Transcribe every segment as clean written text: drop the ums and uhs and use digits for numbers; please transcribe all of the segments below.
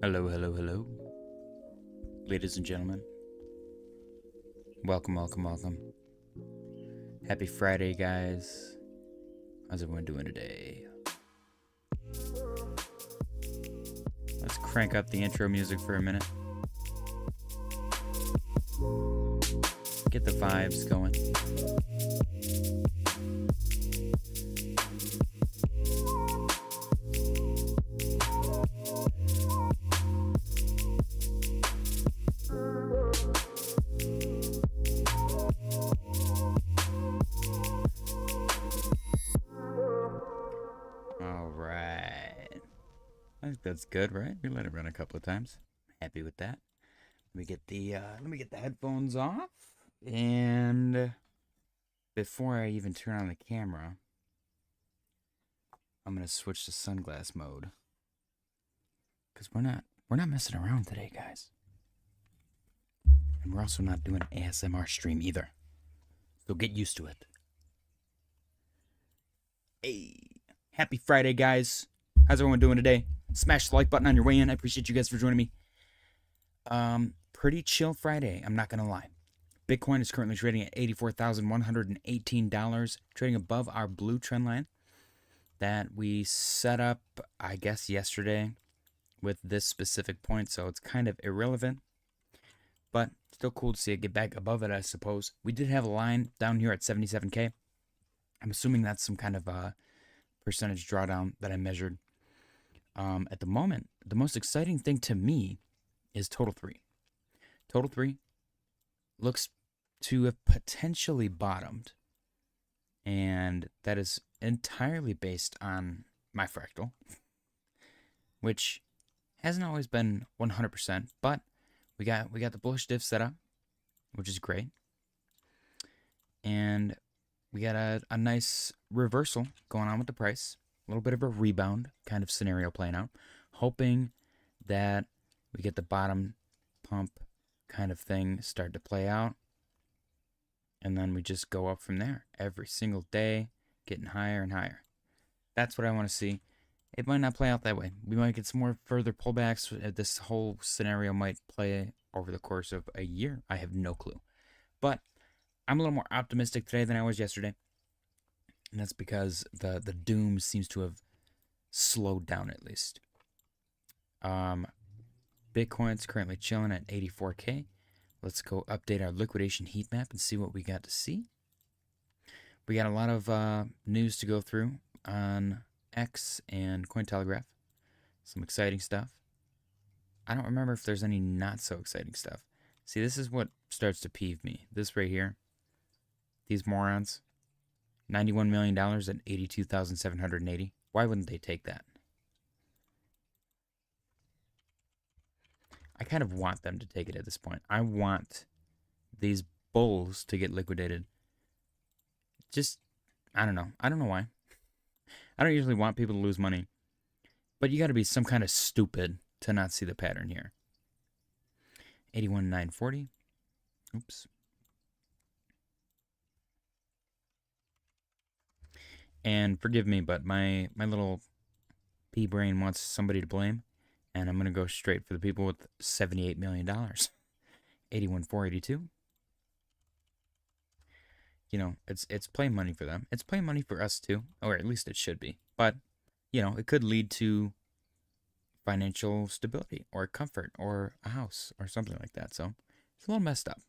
Hello, hello, hello. Ladies and gentlemen. Welcome, welcome, welcome. Happy Friday, guys. How's everyone doing today? Let's crank up the intro music for a minute. Get the vibes going. That's good, right? We let it run a couple of times. Happy with that. Let me get the headphones off. And before I even turn on the camera, I'm gonna switch to sunglass mode. Cause we're not messing around today, guys. And we're also not doing an ASMR stream either. So get used to it. Hey, happy Friday, guys. How's everyone doing today? Smash the like button on your way in. I appreciate you guys for joining me. Pretty chill Friday, I'm not gonna lie. Bitcoin is currently trading at $84,118, trading above our blue trend line that we set up, I guess, yesterday with this specific point, so it's kind of irrelevant, but still cool to see it get back above it, I suppose. We did have a line down here at 77K. I'm assuming that's some kind of percentage drawdown that I measured. At the moment, the most exciting thing to me is Total 3. Total 3 looks to have potentially bottomed, and that is entirely based on my fractal, which hasn't always been 100%, but we got the bullish diff set up, which is great, and we got a nice reversal going on with the price. A little bit of a rebound kind of scenario playing out, hoping that we get the bottom pump kind of thing start to play out, and then we just go up from there every single day, getting higher and higher. That's what I want to see. It might not play out that way. We might get some more further pullbacks. This whole scenario might play over the course of a year. I have no clue. But I'm a little more optimistic today than I was yesterday. And that's because the doom seems to have slowed down at least. Bitcoin's currently chilling at 84K. Let's go update our liquidation heat map and see what we got to see. We got a lot of news to go through on X and Cointelegraph. Some exciting stuff. I don't remember if there's any not so exciting stuff. See, this is what starts to peeve me. This right here. These morons. $91 million at 82,780. Why wouldn't they take that? I kind of want them to take it at this point. I want these bulls to get liquidated. Just, I don't know. I don't know why. I don't usually want people to lose money. But you got to be some kind of stupid to not see the pattern here. 81,940. Oops. And forgive me, but my little pea brain wants somebody to blame, and I'm going to go straight for the people with $78 million. 81,482. You know, it's play money for them. It's play money for us too, or at least it should be. But, you know, it could lead to financial stability or comfort or a house or something like that. So it's a little messed up.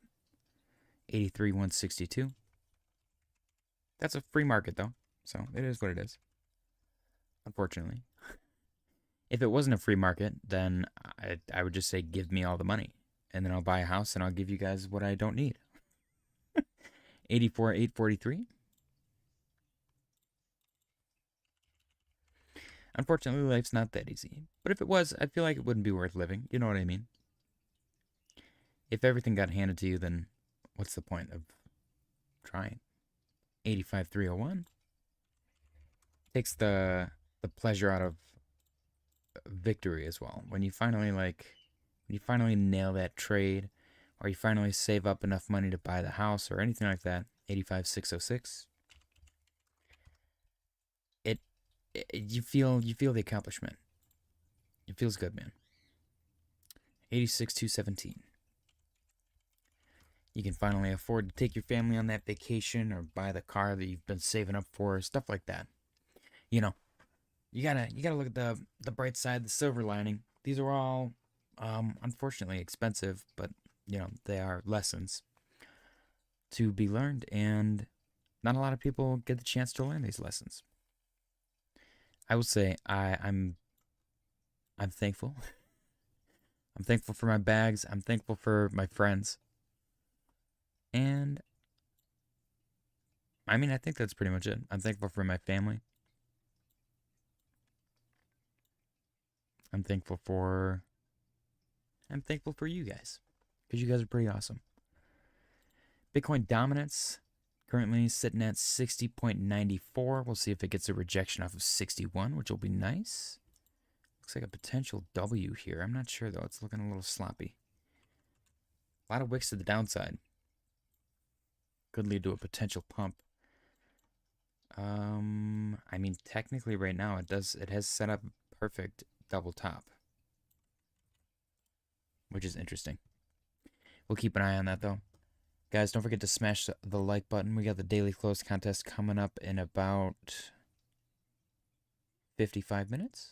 83,162. That's a free market though. So it is what it is, unfortunately. If it wasn't a free market, then I would just say, give me all the money. And then I'll buy a house and I'll give you guys what I don't need. 84,843. Unfortunately, life's not that easy. But if it was, I feel like it wouldn't be worth living. You know what I mean? If everything got handed to you, then what's the point of trying? 85,301. Takes the pleasure out of victory as well. When you finally nail that trade, or you finally save up enough money to buy the house or anything like that. 85,606. You feel the accomplishment. It feels good, man. 86,217. You can finally afford to take your family on that vacation or buy the car that you've been saving up for, stuff like that. You know, you gotta look at the bright side, the silver lining. These are all unfortunately expensive, but they are lessons to be learned, and not a lot of people get the chance to learn these lessons. I will say I'm thankful. I'm thankful for my bags. I'm thankful for my friends. And I mean, I think that's pretty much it. I'm thankful for my family. I'm thankful for you guys, because you guys are pretty awesome. Bitcoin dominance currently sitting at 60.94. We'll see if it gets a rejection off of 61, which will be nice. Looks like a potential W here. I'm not sure, though. It's looking a little sloppy. A lot of wicks to the downside. Could lead to a potential pump. I mean, technically right now it has set up perfect double top, which is interesting. We'll keep an eye on that, though. Guys, don't forget to smash the like button. We got the daily close contest coming up in about 55 minutes.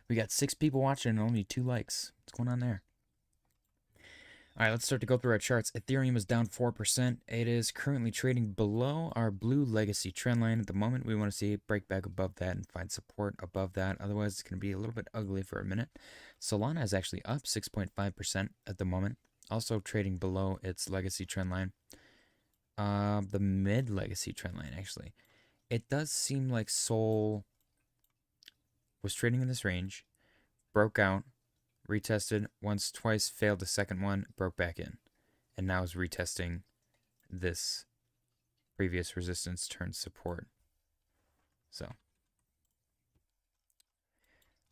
We got 6 people watching and only 2 likes. What's going on there? All right, let's start to go through our charts. Ethereum is down 4%. It is currently trading below our blue legacy trend line at the moment. We want to see it break back above that and find support above that. Otherwise, it's going to be a little bit ugly for a minute. Solana is actually up 6.5% at the moment. Also trading below its legacy trend line. The mid legacy trend line, actually. It does seem like Sol was trading in this range, broke out, retested once, twice, failed the second one, broke back in, and now is retesting this previous resistance turned support. So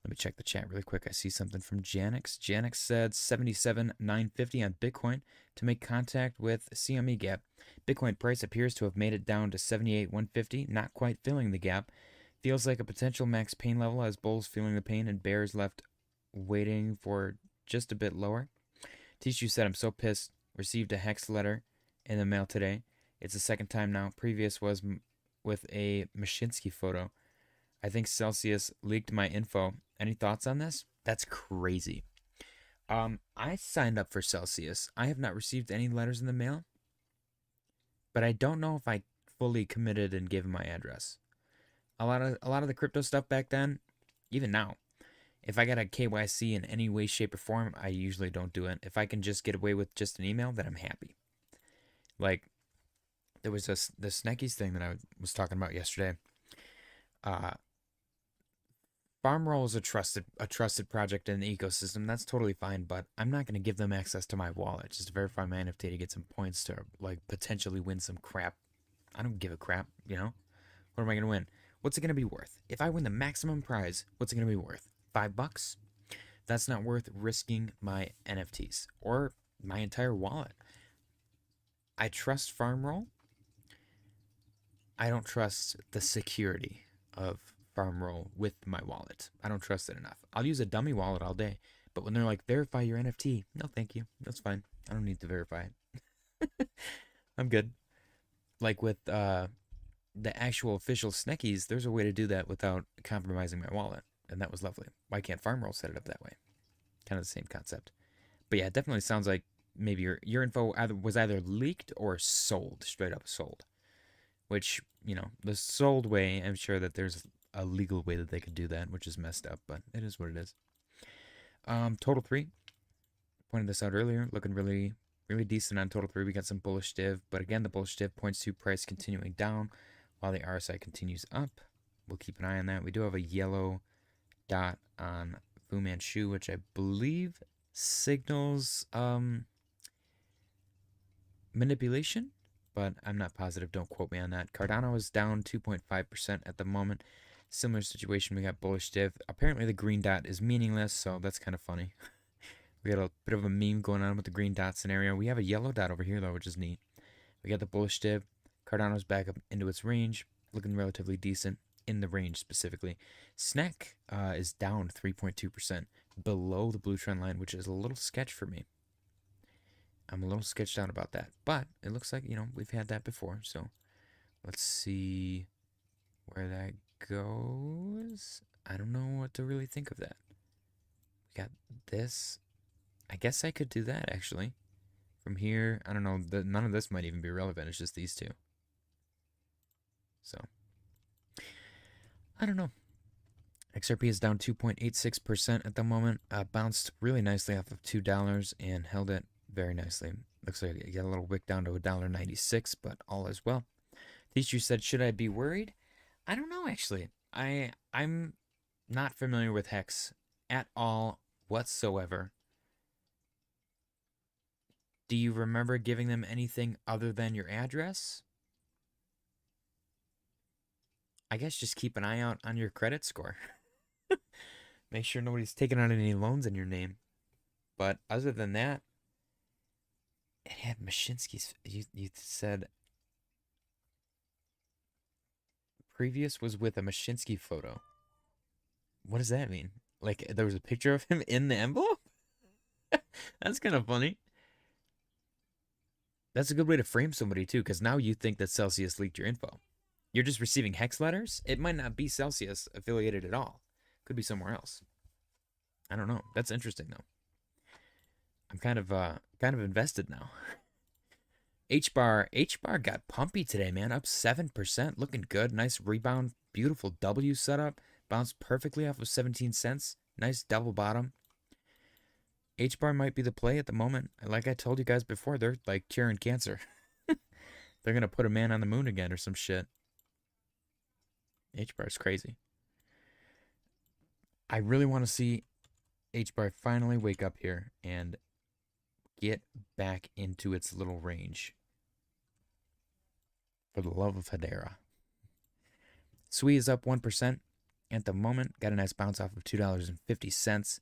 let me check the chat really quick. I see something from Janix. Janix said 77,950 on Bitcoin to make contact with CME gap. Bitcoin price appears to have made it down to 78,150, not quite filling the gap. Feels like a potential max pain level as bulls feeling the pain and bears left waiting for just a bit lower. Tishu said, I'm so pissed. Received a hex letter in the mail today. It's the second time now. Previous was with a Mashinsky photo. I think Celsius leaked my info. Any thoughts on this? That's crazy. I signed up for Celsius. I have not received any letters in the mail, but I don't know if I fully committed and gave him my address. A lot of the crypto stuff back then, even now, if I got a KYC in any way, shape, or form, I usually don't do it. If I can just get away with just an email, then I'm happy. Like, there was the SNEKs thing that I was talking about yesterday. FarmRoll is a trusted project in the ecosystem. That's totally fine, but I'm not going to give them access to my wallet just to verify my NFT to get some points to like potentially win some crap. I don't give a crap, What am I going to win? What's it going to be worth? If I win the maximum prize, what's it going to be worth? $5? That's not worth risking my NFTs or my entire wallet. I trust FarmRoll. I don't trust the security of FarmRoll with my wallet. I don't trust it enough. I'll use a dummy wallet all day, but when they're like, verify your NFT, no thank you. That's fine. I don't need to verify it. I'm good. Like with the actual official SNEKs, there's a way to do that without compromising my wallet, and that was lovely. Why can't FarmRoll set it up that way? Kind of the same concept. But yeah, it definitely sounds like maybe your info was either leaked or sold, straight up sold. Which, the sold way, I'm sure that there's a legal way that they could do that, which is messed up, but it is what it is. Total 3, pointed this out earlier, looking really, really decent on Total 3. We got some bullish div, but again, the bullish div points to price continuing down while the RSI continues up. We'll keep an eye on that. We do have a yellow dot on Fu Manchu, which I believe signals manipulation, but I'm not positive. Don't quote me on that. Cardano is down 2.5% at the moment. Similar situation. We got bullish div. Apparently the green dot is meaningless, so that's kind of funny. We got a bit of a meme going on with the green dot scenario. We have a yellow dot over here, though, which is neat. We got the bullish div. Cardano's back up into its range, looking relatively decent. in the range specifically. SNEK is down 3.2% below the blue trend line, which is a little sketch for me. I'm a little sketched out about that, but it looks like, we've had that before. So let's see where that goes. I don't know what to really think of that. We got this. I guess I could do that actually. From here, I don't know. None of this might even be relevant. It's just these two. So, I don't know. XRP is down 2.86% at the moment. Bounced really nicely off of $2 and held it very nicely. Looks like it got a little wick down to $1.96, but all is well. Teacher said, should I be worried? I don't know, actually. I'm not familiar with Hex at all whatsoever. Do you remember giving them anything other than your address? I guess just keep an eye out on your credit score. Make sure nobody's taking out any loans in your name. But other than that, it had Mashinsky's. You said previous was with a Mashinsky photo. What does that mean? Like there was a picture of him in the envelope? That's kind of funny. That's a good way to frame somebody too, because now you think that Celsius leaked your info. You're just receiving hex letters. It might not be Celsius affiliated at all. Could be somewhere else. I don't know. That's interesting though. I'm kind of invested now. HBAR got pumpy today, man. Up 7%, looking good. Nice rebound, beautiful W setup. Bounced perfectly off of 17 cents. Nice double bottom. HBAR might be the play at the moment. Like I told you guys before, they're like curing cancer. They're gonna put a man on the moon again or some shit. HBAR is crazy. I really want to see HBAR finally wake up here and get back into its little range. For the love of Hedera. SWE is up 1% at the moment. Got a nice bounce off of $2.50.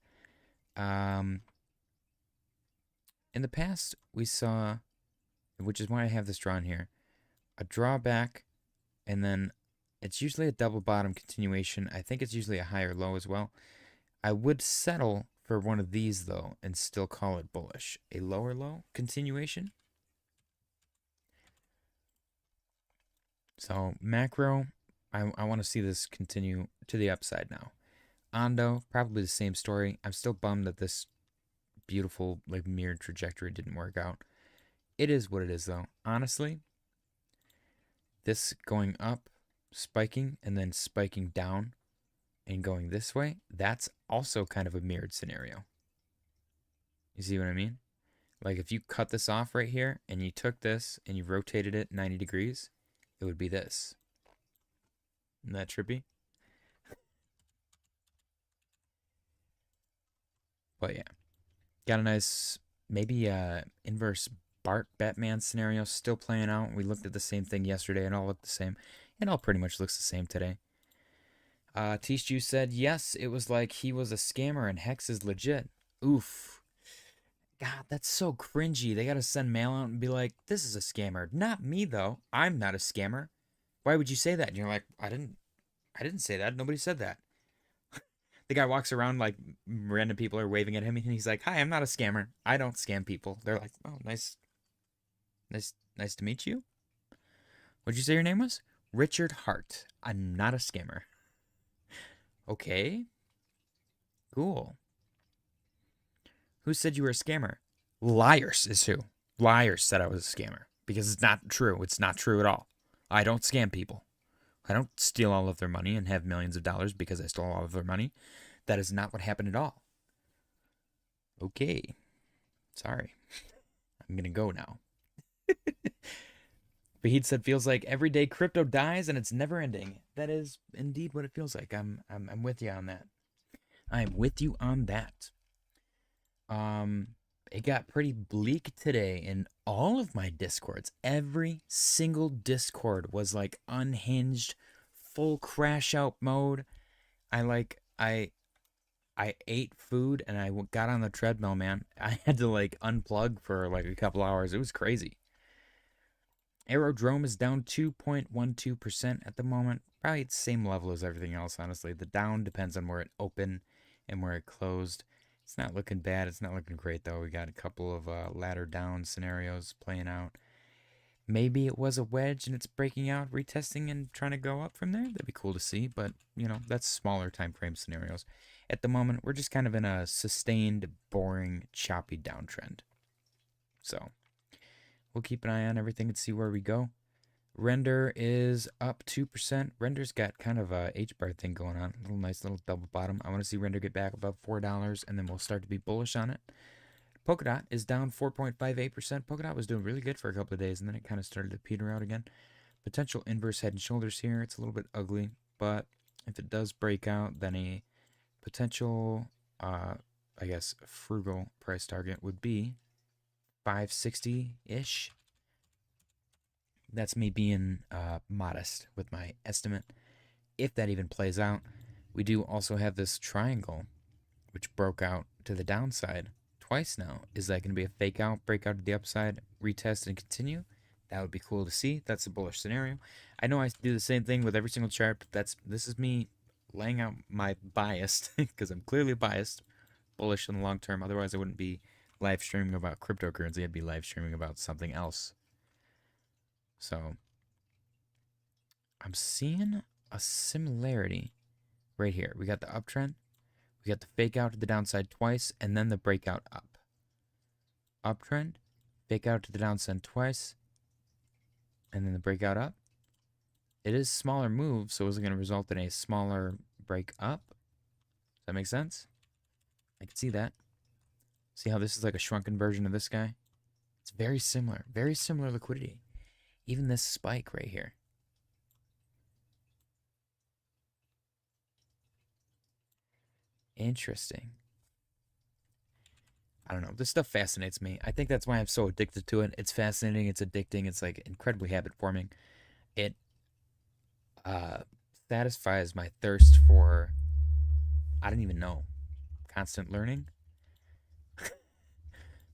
In the past, we saw, which is why I have this drawn here, a drawback, and then it's usually a double bottom continuation. I think it's usually a higher low as well. I would settle for one of these, though, and still call it bullish. A lower low continuation. So, macro, I want to see this continue to the upside now. Ondo, probably the same story. I'm still bummed that this beautiful, like, mirrored trajectory didn't work out. It is what it is, though. Honestly, this going up, spiking, and then spiking down and going this way, that's also kind of a mirrored scenario. You see what I mean? Like, if you cut this off right here, and you took this, and you rotated it 90 degrees, it would be this. Isn't that trippy? But yeah. Got a nice, maybe inverse Bart Batman scenario still playing out. We looked at the same thing yesterday. It all looked the same. It all pretty much looks the same today. Tishu said, yes, it was like he was a scammer and Hex is legit. Oof. God, that's so cringy. They got to send mail out and be like, this is a scammer. Not me, though. I'm not a scammer. Why would you say that? And you're like, I didn't say that. Nobody said that. The guy walks around like random people are waving at him and he's like, hi, I'm not a scammer. I don't scam people. They're like, oh, nice to meet you. What'd you say your name was? Richard Hart. I'm not a scammer. Okay. Cool. Who said you were a scammer? Liars is who. Liars said I was a scammer. Because it's not true. It's not true at all. I don't scam people. I don't steal all of their money and have millions of dollars because I stole all of their money. That is not what happened at all. Okay. Sorry. I'm going to go now. Fahid said, feels like every day crypto dies and it's never ending. That is indeed what it feels like. I'm with you on that. I'm with you on that. It got pretty bleak today in all of my discords. Every single discord was like unhinged, full crash out mode. I ate food and I got on the treadmill, man. I had to like unplug for like a couple hours. It was crazy. Aerodrome is down 2.12% at the moment. Probably at the same level as everything else, honestly. The down depends on where it opened and where it closed. It's not looking bad. It's not looking great, though. We got a couple of ladder down scenarios playing out. Maybe it was a wedge and it's breaking out, retesting, and trying to go up from there. That'd be cool to see, but, that's smaller time frame scenarios. At the moment, we're just kind of in a sustained, boring, choppy downtrend. So we'll keep an eye on everything and see where we go. Render is up 2%. Render's got kind of a HBAR thing going on. A little nice little double bottom. I want to see Render get back above $4, and then we'll start to be bullish on it. Polkadot is down 4.58%. Polkadot was doing really good for a couple of days, and then it kind of started to peter out again. Potential inverse head and shoulders here. It's a little bit ugly, but if it does break out, then a potential, frugal price target would be 560-ish. That's me being modest with my estimate. If that even plays out, we do also have this triangle, which broke out to the downside twice now. Is that going to be a fake out, break out to the upside, retest, and continue? That would be cool to see. That's a bullish scenario. I know I do the same thing with every single chart, but this is me laying out my bias, because I'm clearly biased, bullish in the long term. Otherwise, I wouldn't be live streaming about cryptocurrency. I'd be live streaming about something else. So I'm seeing a similarity right here. We got the uptrend, we got the fake out to the downside twice, and then the breakout up. Uptrend, fake out to the downside twice, and then the breakout up. It is smaller move, so is it going to result in a smaller break up? Does that make sense? I can see that. See how this is like a shrunken version of this guy? It's very similar liquidity. Even this spike right here. Interesting. I don't know. This stuff fascinates me. I think that's why I'm so addicted to it. It's fascinating. It's addicting. It's like incredibly habit forming. It satisfies my thirst for, I don't even know, constant learning.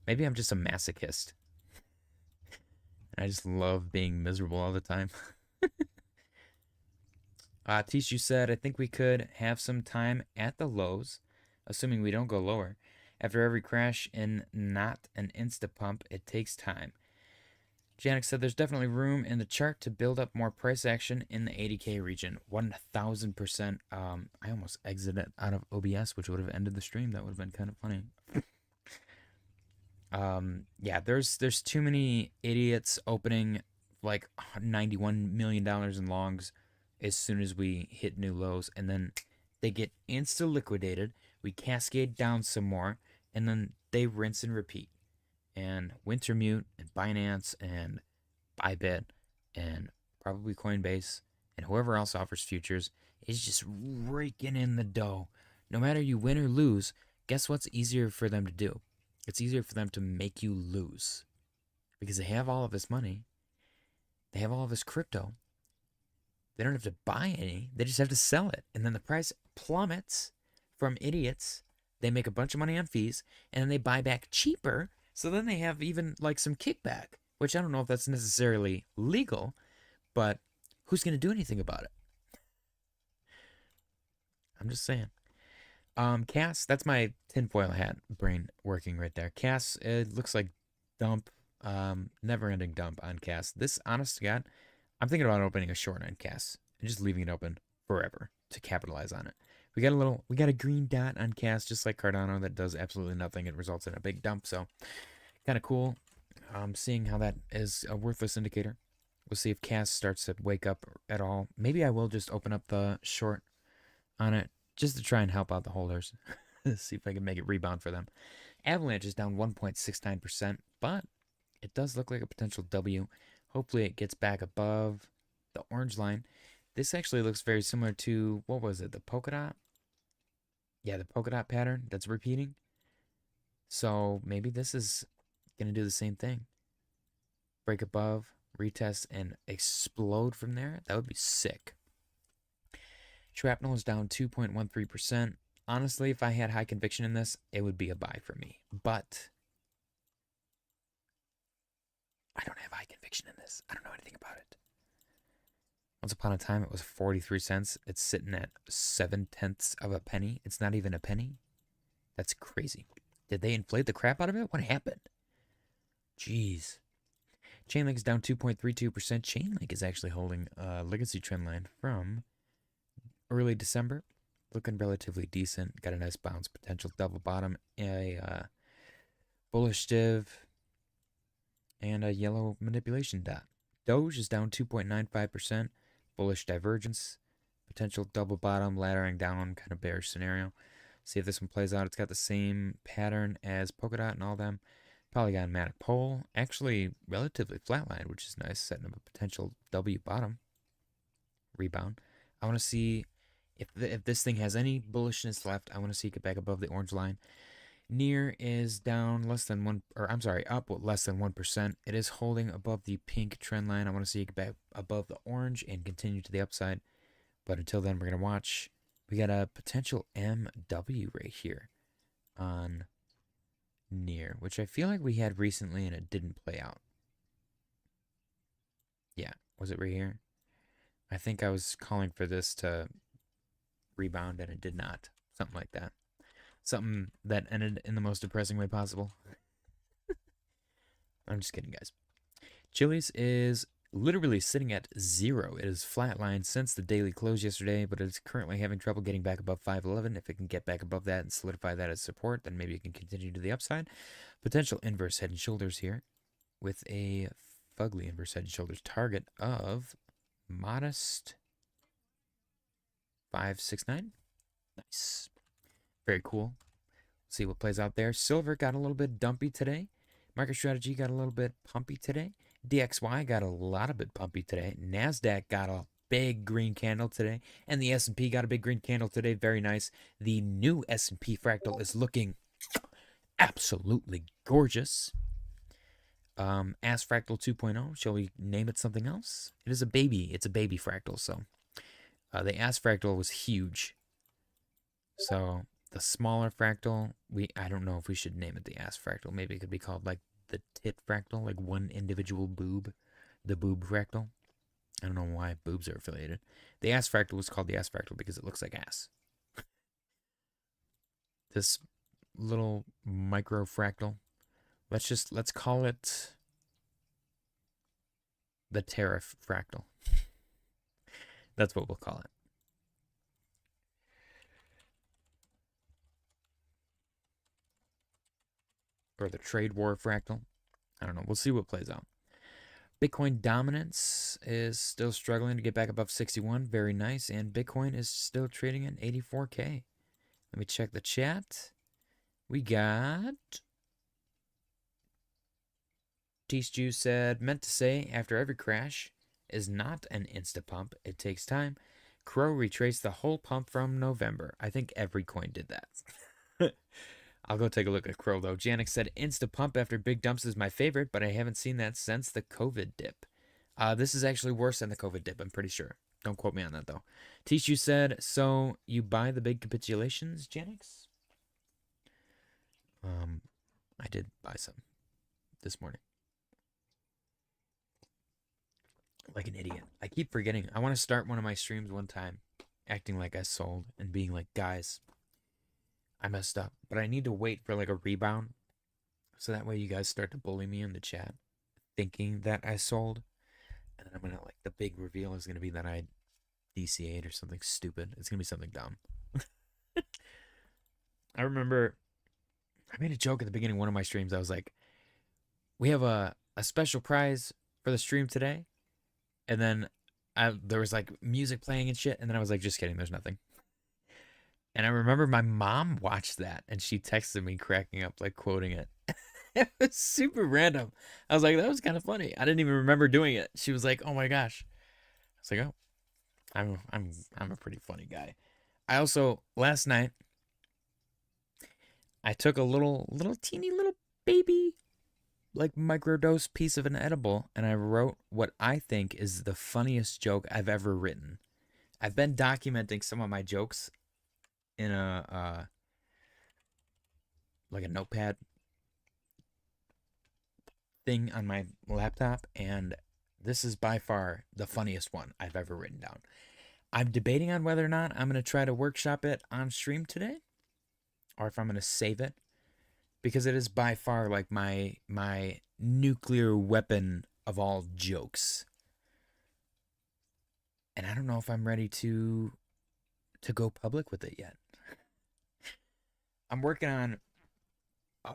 Maybe I'm just a masochist. And I just love being miserable all the time. Tishu said, I think we could have some time at the lows, assuming we don't go lower. After every crash in not an insta-pump, it takes time. Janik said, there's definitely room in the chart to build up more price action in the 80K region. 1,000%. I almost exited out of OBS, which would have ended the stream. That would have been kind of funny. Yeah, there's too many idiots opening like $91 million in longs as soon as we hit new lows, and then they get insta liquidated. We cascade down some more, and then they rinse and repeat. And Wintermute and Binance and Bybit and probably Coinbase and whoever else offers futures is just raking in the dough. No matter you win or lose, guess what's easier for them to do? It's easier for them to make you lose, because they have all of this money. They have all of this crypto. They don't have to buy any. They just have to sell it. And then the price plummets from idiots. They make a bunch of money on fees, and then they buy back cheaper. So then they have even like some kickback, which I don't know if that's necessarily legal, but who's going to do anything about it? I'm just saying. Cass, that's my tinfoil hat brain working right there. Cass, it looks like dump, never-ending dump on Cass. This, honest to God, I'm thinking about opening a short on Cass and just leaving it open forever to capitalize on it. We got a green dot on Cass, just like Cardano, that does absolutely nothing. It results in a big dump, so kind of cool. Seeing how that is a worthless indicator. We'll see if Cass starts to wake up at all. Maybe I will just open up the short on it just to try and help out the holders. See if I can make it rebound for them. Avalanche is down 1.69%, but it does look like a potential W. Hopefully it gets back above the orange line. This actually looks very similar to, what was it, the Polkadot? Yeah, the Polkadot pattern that's repeating. So maybe this is going to do the same thing. Break above, retest, and explode from there. That would be sick. Shrapnel is down 2.13%. Honestly, if I had high conviction in this, it would be a buy for me. But I don't have high conviction in this. I don't know anything about it. Once upon a time, it was 43 cents. It's sitting at 7/10 of a penny. It's not even a penny. That's crazy. Did they inflate the crap out of it? What happened? Jeez. Chainlink is down 2.32%. Chainlink is actually holding a legacy trend line from early December. Looking relatively decent. Got a nice bounce potential. Double bottom. A bullish div. And a yellow manipulation dot. Doge is down 2.95%. Bullish divergence. Potential double bottom. Laddering down. Kind of bearish scenario. See if this one plays out. It's got the same pattern as Polkadot and all them. Polygonmatic pole, actually relatively flatline, which is nice, setting up a potential W bottom rebound. I want to see if this thing has any bullishness left. I want to see it get back above the orange line. Near is down less than up less than 1%. It is holding above the pink trend line. I want to see it get back above the orange and continue to the upside. But until then, we're gonna watch. We got a potential MW right here on near, which I feel like we had recently and it didn't play out. Yeah, was it right here? I think I was calling for this to rebound and it did not. Something like that. Something that ended in the most depressing way possible. I'm just kidding, guys. Chili's is literally sitting at 0. It is flatlined since the daily close yesterday, but it's currently having trouble getting back above 511. If it can get back above that and solidify that as support, then maybe it can continue to the upside. Potential inverse head and shoulders here with a fugly inverse head and shoulders target of modest 569. Nice. Very cool. See what plays out there. Silver got a little bit dumpy today. MicroStrategy got a little bit pumpy today. DXY got a lot of bit pumpy today. NASDAQ got a big green candle today. And the S&P got a big green candle today. Very nice. The new S&P fractal is looking absolutely gorgeous. Ass Fractal 2.0. Shall we name it something else? It is a baby. It's a baby fractal. So the Ass Fractal was huge. So the smaller fractal, I don't know if we should name it the Ass Fractal. Maybe it could be called like the tit fractal, like one individual boob, the boob fractal. I don't know why boobs are affiliated. The Ass Fractal was called the Ass Fractal because it looks like ass. This little micro fractal, let's call it the tariff fractal. That's what we'll call it. Or the trade war fractal. I don't know. We'll see what plays out. Bitcoin dominance is still struggling to get back above 61. Very nice. And Bitcoin is still trading at 84K. Let me check the chat. We got... Teach Juice said, meant to say, after every crash is not an insta-pump. It takes time. Crow retraced the whole pump from November. I think every coin did that. I'll go take a look at Crow, though. Janik said, insta-pump after big dumps is my favorite, but I haven't seen that since the COVID dip. This is actually worse than the COVID dip, I'm pretty sure. Don't quote me on that, though. Tishu said, so you buy the big capitulations, Janix? I did buy some this morning. Like an idiot. I keep forgetting. I want to start one of my streams one time, acting like I sold and being like, guys, I messed up. But I need to wait for like a rebound, so that way you guys start to bully me in the chat, thinking that I sold. And then I'm going to, like, the big reveal is going to be that I DCA'd or something stupid. It's going to be something dumb. I remember I made a joke at the beginning of one of my streams. I was like, we have a special prize for the stream today. And then there was like music playing and shit. And then I was like, just kidding. There's nothing. And I remember my mom watched that and she texted me cracking up, like quoting it. It was super random. I was like, that was kind of funny. I didn't even remember doing it. She was like, oh my gosh. I was like, oh, I'm a pretty funny guy. I also, last night, I took a little teeny little baby, like microdose piece of an edible, and I wrote what I think is the funniest joke I've ever written. I've been documenting some of my jokes in a like a notepad. thing on my laptop, and this is by far the funniest one I've ever written down. I'm debating on whether or not I'm going to try to workshop it on stream today, or if I'm going to save it, because it is by far like my nuclear weapon of all jokes. And I don't know if I'm ready to go public with it yet. I'm working on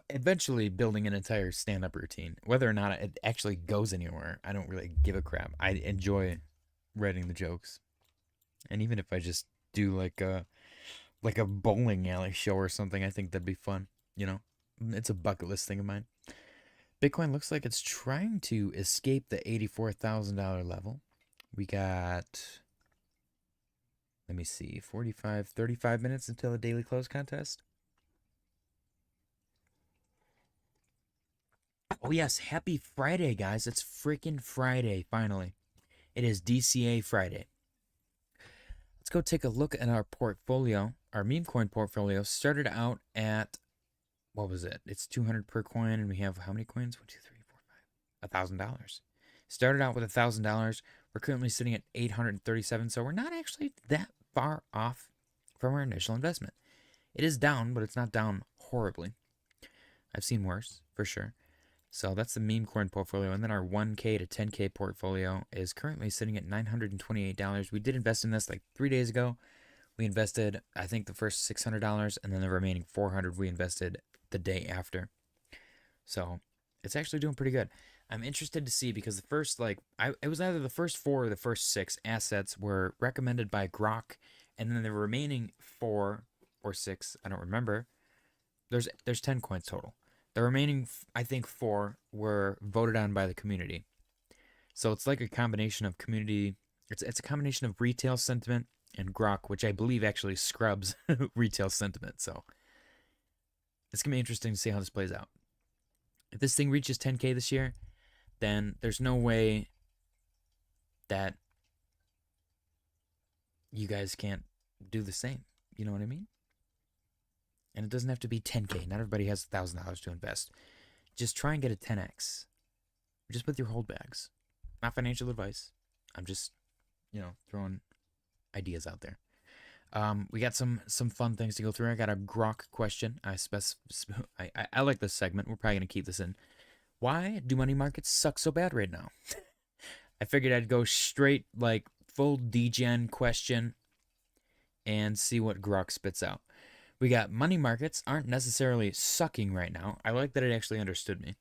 eventually building an entire stand-up routine. Whether or not it actually goes anywhere, I don't really give a crap. I enjoy writing the jokes. And even if I just do like a bowling alley show or something, I think that'd be fun. You know, it's a bucket list thing of mine. Bitcoin looks like it's trying to escape the $84,000 level. We got, let me see, 35 minutes until the daily close contest. Oh yes, happy Friday, guys. It's freaking Friday, finally. It is DCA Friday. Let's go take a look at our portfolio. Our Memecoin portfolio started out at, what was it? It's 200 per coin, and we have how many coins? 1, 2, 3, 4, 5. $1,000. Started out with $1,000. We're currently sitting at 837, so we're not actually that far off from our initial investment. It is down, but it's not down horribly. I've seen worse, for sure. So that's the Memecoin portfolio. And then our 1K to 10K portfolio is currently sitting at $928. We did invest in this like 3 days ago. We invested, I think, the first $600, and then the remaining $400 we invested the day after. So it's actually doing pretty good. I'm interested to see, because the first, it was either the first 4 or the first 6 assets were recommended by Grok, and then the remaining 4 or 6, I don't remember. There's 10 coins total. The remaining, I think, 4 were voted on by the community. So it's like a combination of community. It's a combination of retail sentiment and Grok, which I believe actually scrubs retail sentiment. So it's going to be interesting to see how this plays out. If this thing reaches 10K this year, then there's no way that you guys can't do the same. You know what I mean? And it doesn't have to be 10K. Not everybody has $1,000 to invest. Just try and get a 10X. Just with your holdbacks. Not financial advice. I'm just, throwing ideas out there. We got some fun things to go through. I got a Grok question. I like this segment. We're probably going to keep this in. Why do money markets suck so bad right now? I figured I'd go straight, full degen question and see what Grok spits out. We got money markets aren't necessarily sucking right now. I like that it actually understood me.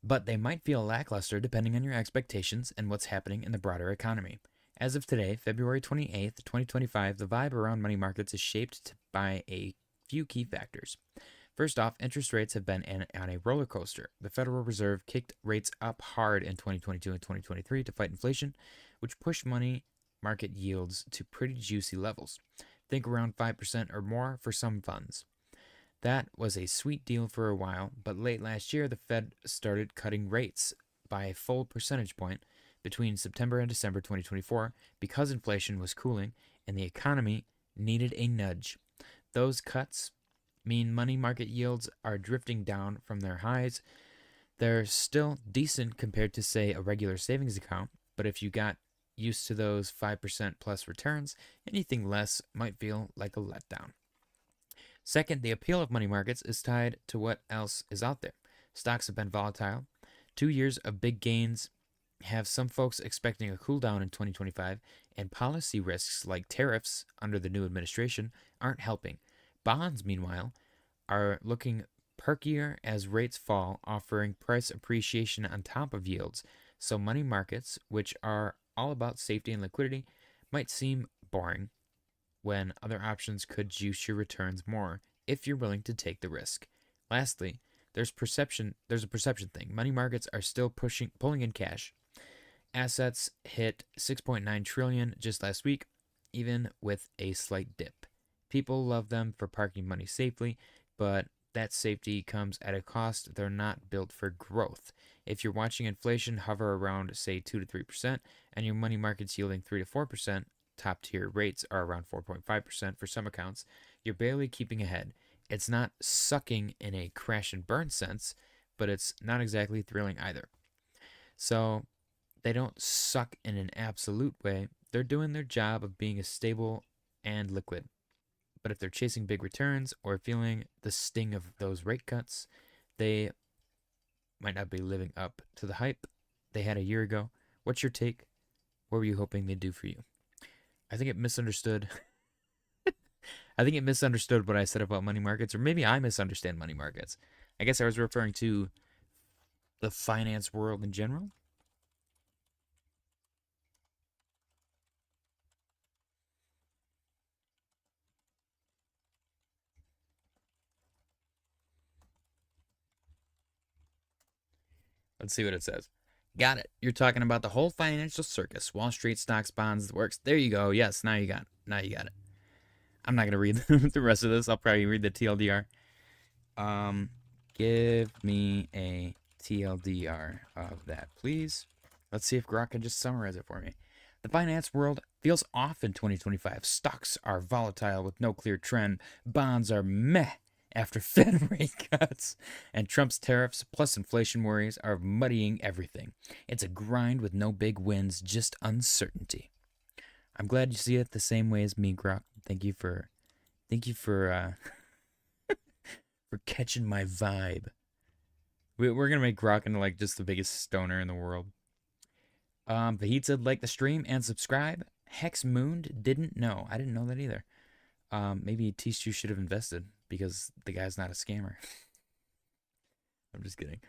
But they might feel lackluster depending on your expectations and what's happening in the broader economy. As of today, February 28th, 2025, the vibe around money markets is shaped by a few key factors. First off, interest rates have been on a roller coaster. The Federal Reserve kicked rates up hard in 2022 and 2023 to fight inflation, which pushed money market yields to pretty juicy levels. Think around 5% or more for some funds. That was a sweet deal for a while, but late last year, the Fed started cutting rates by a full percentage point between September and December 2024 because inflation was cooling and the economy needed a nudge. Those cuts mean money market yields are drifting down from their highs. They're still decent compared to, say, a regular savings account, but if you got used to those 5% plus returns, anything less might feel like a letdown. Second, the appeal of money markets is tied to what else is out there. Stocks have been volatile. 2 years of big gains have some folks expecting a cool down in 2025, and policy risks like tariffs under the new administration aren't helping. Bonds, meanwhile, are looking perkier as rates fall, offering price appreciation on top of yields. So money markets, which are all about safety and liquidity, might seem boring when other options could juice your returns more if you're willing to take the risk. Lastly, there's a perception thing. Money markets are still pulling in cash. Assets hit 6.9 trillion just last week, even with a slight dip. People love them for parking money safely, but that safety comes at a cost. They're not built for growth. If you're watching inflation hover around, say, 2 to 3%, and your money market's yielding 3 to 4%, top tier rates are around 4.5% for some accounts, you're barely keeping ahead. It's not sucking in a crash and burn sense, but it's not exactly thrilling either. So they don't suck in an absolute way. They're doing their job of being stable and liquid. But if they're chasing big returns or feeling the sting of those rate cuts, they might not be living up to the hype they had a year ago. What's your take? What were you hoping they'd do for you? I think it misunderstood. I think it misunderstood what I said about money markets, or maybe I misunderstand money markets. I guess I was referring to the finance world in general. Let's see what it says. Got it. You're talking about the whole financial circus. Wall Street, stocks, bonds, the works. There you go. Yes, now you got it. Now you got it. I'm not going to read the rest of this. I'll probably read the TLDR. Give me a TLDR of that, please. Let's see if Grok can just summarize it for me. The finance world feels off in 2025. Stocks are volatile with no clear trend. Bonds are meh after Fed rate cuts. And Trump's tariffs plus inflation worries are muddying everything. It's a grind with no big wins, just uncertainty. I'm glad you see it the same way as me, Grok. Thank you for for catching my vibe. We're gonna make Grok into like just the biggest stoner in the world. Vahid said like the stream and subscribe. Hex Mooned didn't know. I didn't know that either. Maybe T2 should have invested because the guy's not a scammer. I'm just kidding.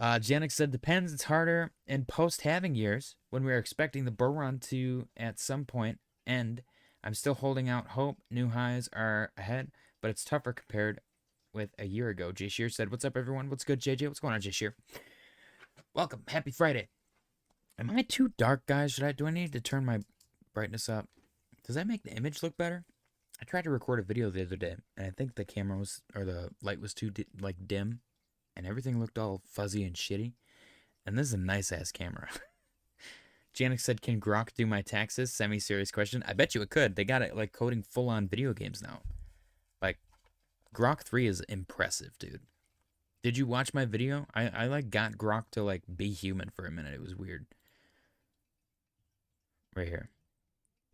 Janix said depends. It's harder in post-halving years when we're expecting the bull run to at some point end. I'm still holding out hope. New highs are ahead, but it's tougher compared with a year ago. Jay Shear said, "What's up, everyone? What's good, JJ? What's going on, Jay Shear? Welcome. Happy Friday." Am I too dark, guys? Do I need to turn my brightness up? Does that make the image look better? I tried to record a video the other day, and I think the camera was, or the light was too dim, and everything looked all fuzzy and shitty. And this is a nice ass camera. Janik said, "Can Grok do my taxes?" Semi-serious question. I bet you it could. They got it like coding full on video games now. Like Grok 3 is impressive, dude. Did you watch my video? I like got Grok to like be human for a minute. It was weird. Right here.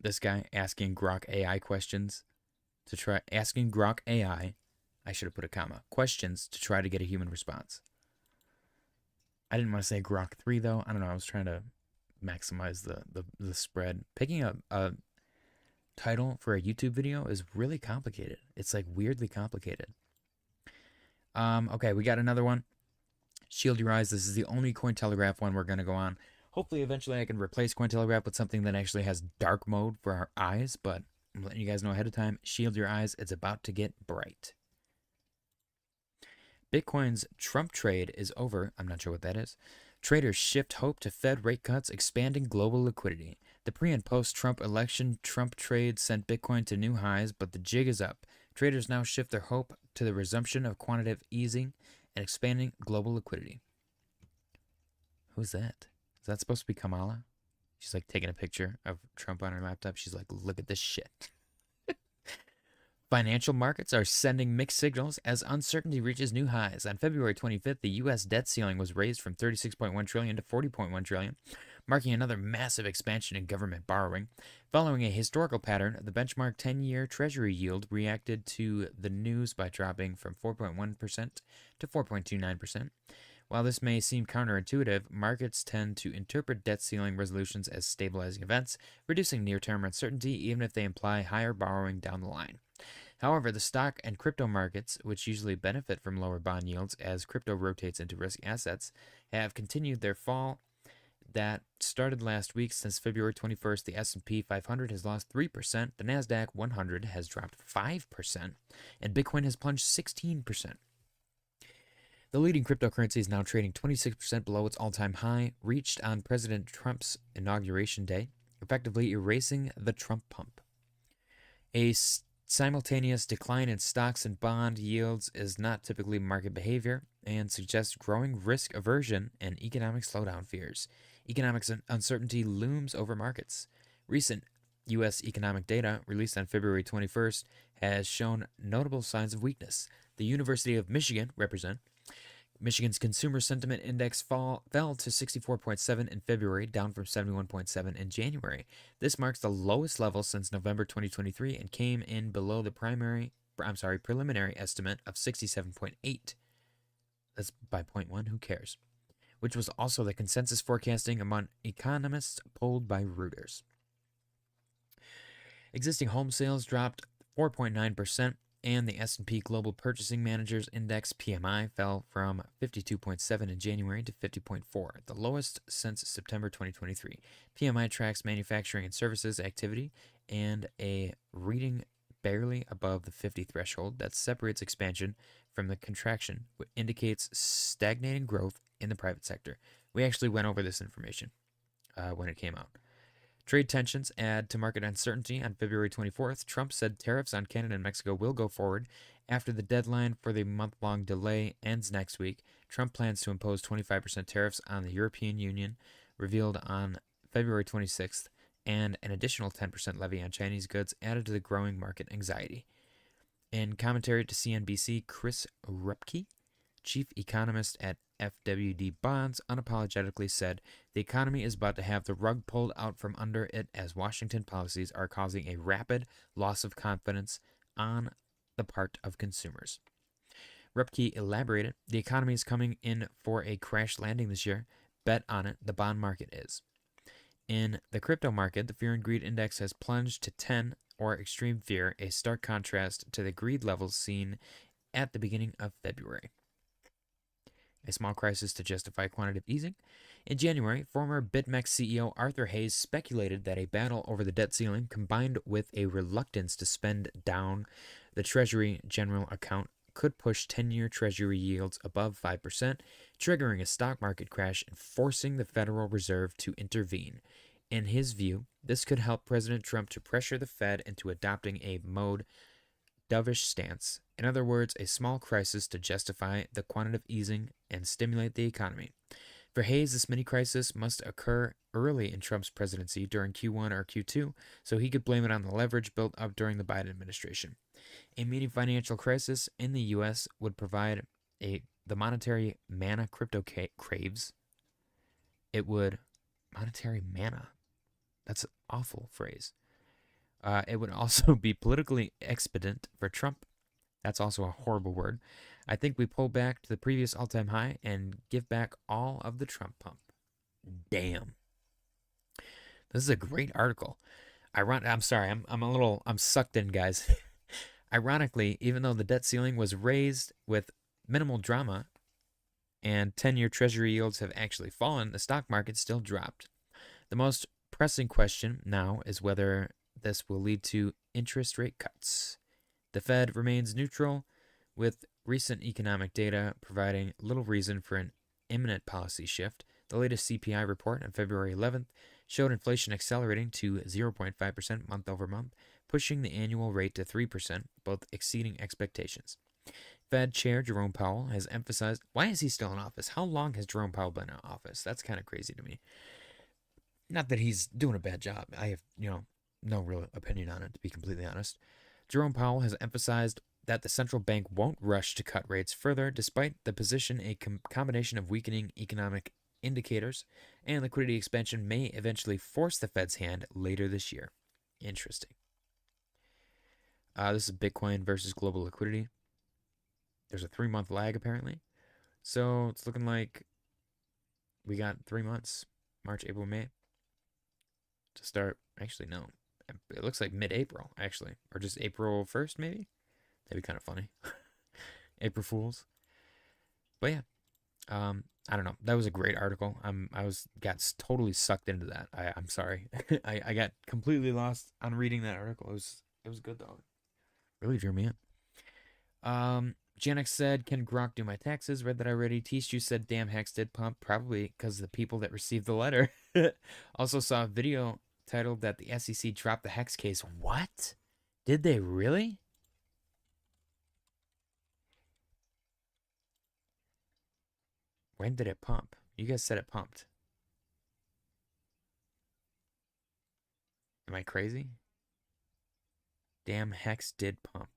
This guy asking Grok AI questions to try asking Grok AI. I should have put a comma. Questions to try to get a human response. I didn't want to say Grok 3 though. I don't know. I was trying to maximize the spread. Picking up a title for a YouTube video is really complicated. It's like weirdly complicated. Okay, we got another one. Shield your eyes. This is the only Cointelegraph one we're going to go on. Hopefully, eventually, I can replace Cointelegraph with something that actually has dark mode for our eyes, but I'm letting you guys know ahead of time. Shield your eyes. It's about to get bright. Bitcoin's Trump trade is over. I'm not sure what that is. Traders shift hope to Fed rate cuts, expanding global liquidity. The pre- and post-Trump election Trump trade sent Bitcoin to new highs, but the jig is up. Traders now shift their hope to the resumption of quantitative easing and expanding global liquidity. Who's that? Is that supposed to be Kamala? She's like taking a picture of Trump on her laptop. She's like, look at this shit. Financial markets are sending mixed signals as uncertainty reaches new highs. On February 25th, the U.S. debt ceiling was raised from $36.1 trillion to $40.1 trillion, marking another massive expansion in government borrowing. Following a historical pattern, the benchmark 10-year Treasury yield reacted to the news by dropping from 4.1% to 4.29%. While this may seem counterintuitive, markets tend to interpret debt ceiling resolutions as stabilizing events, reducing near-term uncertainty even if they imply higher borrowing down the line. However, the stock and crypto markets, which usually benefit from lower bond yields as crypto rotates into risky assets, have continued their fall that started last week. Since February 21st, the S&P 500 has lost 3%, the NASDAQ 100 has dropped 5%, and Bitcoin has plunged 16%. The leading cryptocurrency is now trading 26% below its all-time high, reached on President Trump's inauguration day, effectively erasing the Trump pump. A simultaneous decline in stocks and bond yields is not typically market behavior and suggests growing risk aversion and economic slowdown fears. Economic uncertainty looms over markets. Recent U.S. economic data, released on February 21st, has shown notable signs of weakness. The University of Michigan, represent, Michigan's Consumer Sentiment Index fell to 64.7 in February, down from 71.7 in January. This marks the lowest level since November 2023 and came in below the preliminary estimate of 67.8. That's by 0.1, who cares? Which was also the consensus forecasting among economists polled by Reuters. Existing home sales dropped 4.9%, and the S&P Global Purchasing Managers Index PMI fell from 52.7 in January to 50.4, the lowest since September 2023. PMI tracks manufacturing and services activity, and a reading barely above the 50 threshold that separates expansion from the contraction indicates stagnating growth in the private sector. We actually went over this information when it came out. Trade tensions add to market uncertainty. On February 24th, Trump said tariffs on Canada and Mexico will go forward. After the deadline for the month-long delay ends next week, Trump plans to impose 25% tariffs on the European Union, revealed on February 26th, and an additional 10% levy on Chinese goods added to the growing market anxiety. In commentary to CNBC, Chris Rupke, chief economist at FWD Bonds, unapologetically said the economy is about to have the rug pulled out from under it as Washington policies are causing a rapid loss of confidence on the part of consumers. Rupke elaborated, the economy is coming in for a crash landing this year. Bet on it, the bond market is. In the crypto market, the Fear and Greed Index has plunged to 10, or extreme fear, a stark contrast to the greed levels seen at the beginning of February. A small crisis to justify quantitative easing. In January, former BitMEX CEO Arthur Hayes speculated that a battle over the debt ceiling, combined with a reluctance to spend down the Treasury general account, could push 10-year Treasury yields above 5%, triggering a stock market crash and forcing the Federal Reserve to intervene. In his view, this could help President Trump to pressure the Fed into adopting a mode dovish stance. In other words, a small crisis to justify the quantitative easing and stimulate the economy. For Hayes, this mini crisis must occur early in Trump's presidency during Q1 or Q2, so he could blame it on the leverage built up during the Biden administration. A mini financial crisis in the U.S. would provide the monetary mana crypto craves. It would monetary mana. That's an awful phrase. It would also be politically expedient for Trump. That's also a horrible word. I think we pull back to the previous all-time high and give back all of the Trump pump. Damn. This is a great article. I'm sorry. I'm sucked in, guys. Ironically, even though the debt ceiling was raised with minimal drama and 10-year Treasury yields have actually fallen, the stock market still dropped. The most pressing question now is whether this will lead to interest rate cuts. The Fed remains neutral, with recent economic data providing little reason for an imminent policy shift. The latest CPI report on February 11th showed inflation accelerating to 0.5% month over month, pushing the annual rate to 3%, both exceeding expectations. Fed Chair Jerome Powell has emphasized, why is he still in office? How long has Jerome Powell been in office? That's kind of crazy to me. Not that he's doing a bad job. I have, no real opinion on it, to be completely honest. Jerome Powell has emphasized that the central bank won't rush to cut rates further, despite the position a combination of weakening economic indicators and liquidity expansion may eventually force the Fed's hand later this year. Interesting. This is Bitcoin versus global liquidity. There's a 3-month lag, apparently. So it's looking like we got 3 months, March, April, May, to start. Actually, no. It looks like mid-April, actually. Or just April 1st, maybe? That'd be kind of funny. April Fools. But yeah. I don't know. That was a great article. Got totally sucked into that. I'm sorry. I got completely lost on reading that article. It was good though. Really drew me in. Janex said, "Can Grok do my taxes?" Read that already. Tishu said, "Damn, Hex did pump." Probably because the people that received the letter. Also saw a video titled that the SEC dropped the Hex case. What? Did they really? When did it pump? You guys said it pumped. Am I crazy? Damn, Hex did pump.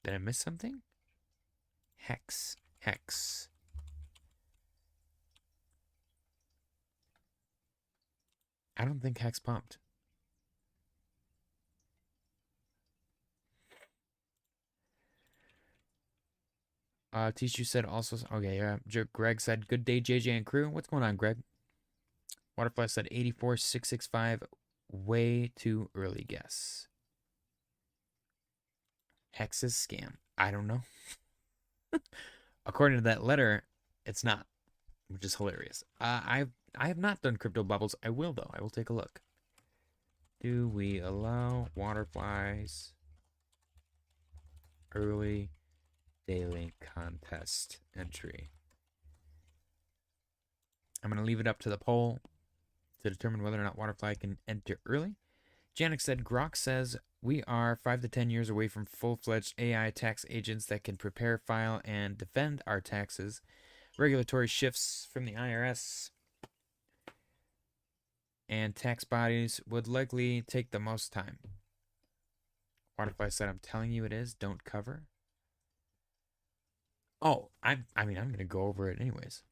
Did I miss something? Hex. I don't think Hex pumped. Tishu said also, okay, yeah. Greg said, good day, JJ and crew. What's going on, Greg? Waterfly said 84,665. Way too early guess. Hex's scam. I don't know. According to that letter, it's not, which is hilarious. I have not done crypto bubbles. I will though. I will take a look. Do we allow Waterflies early daily contest entry? I'm going to leave it up to the poll to determine whether or not Waterfly can enter early. Janik said, Grok says we are 5 to 10 years away from full-fledged AI tax agents that can prepare, file, and defend our taxes. Regulatory shifts from the IRS and tax bodies would likely take the most time. Waterfly said, I'm telling you it is. Don't cover. Oh, I'm going to go over it anyways.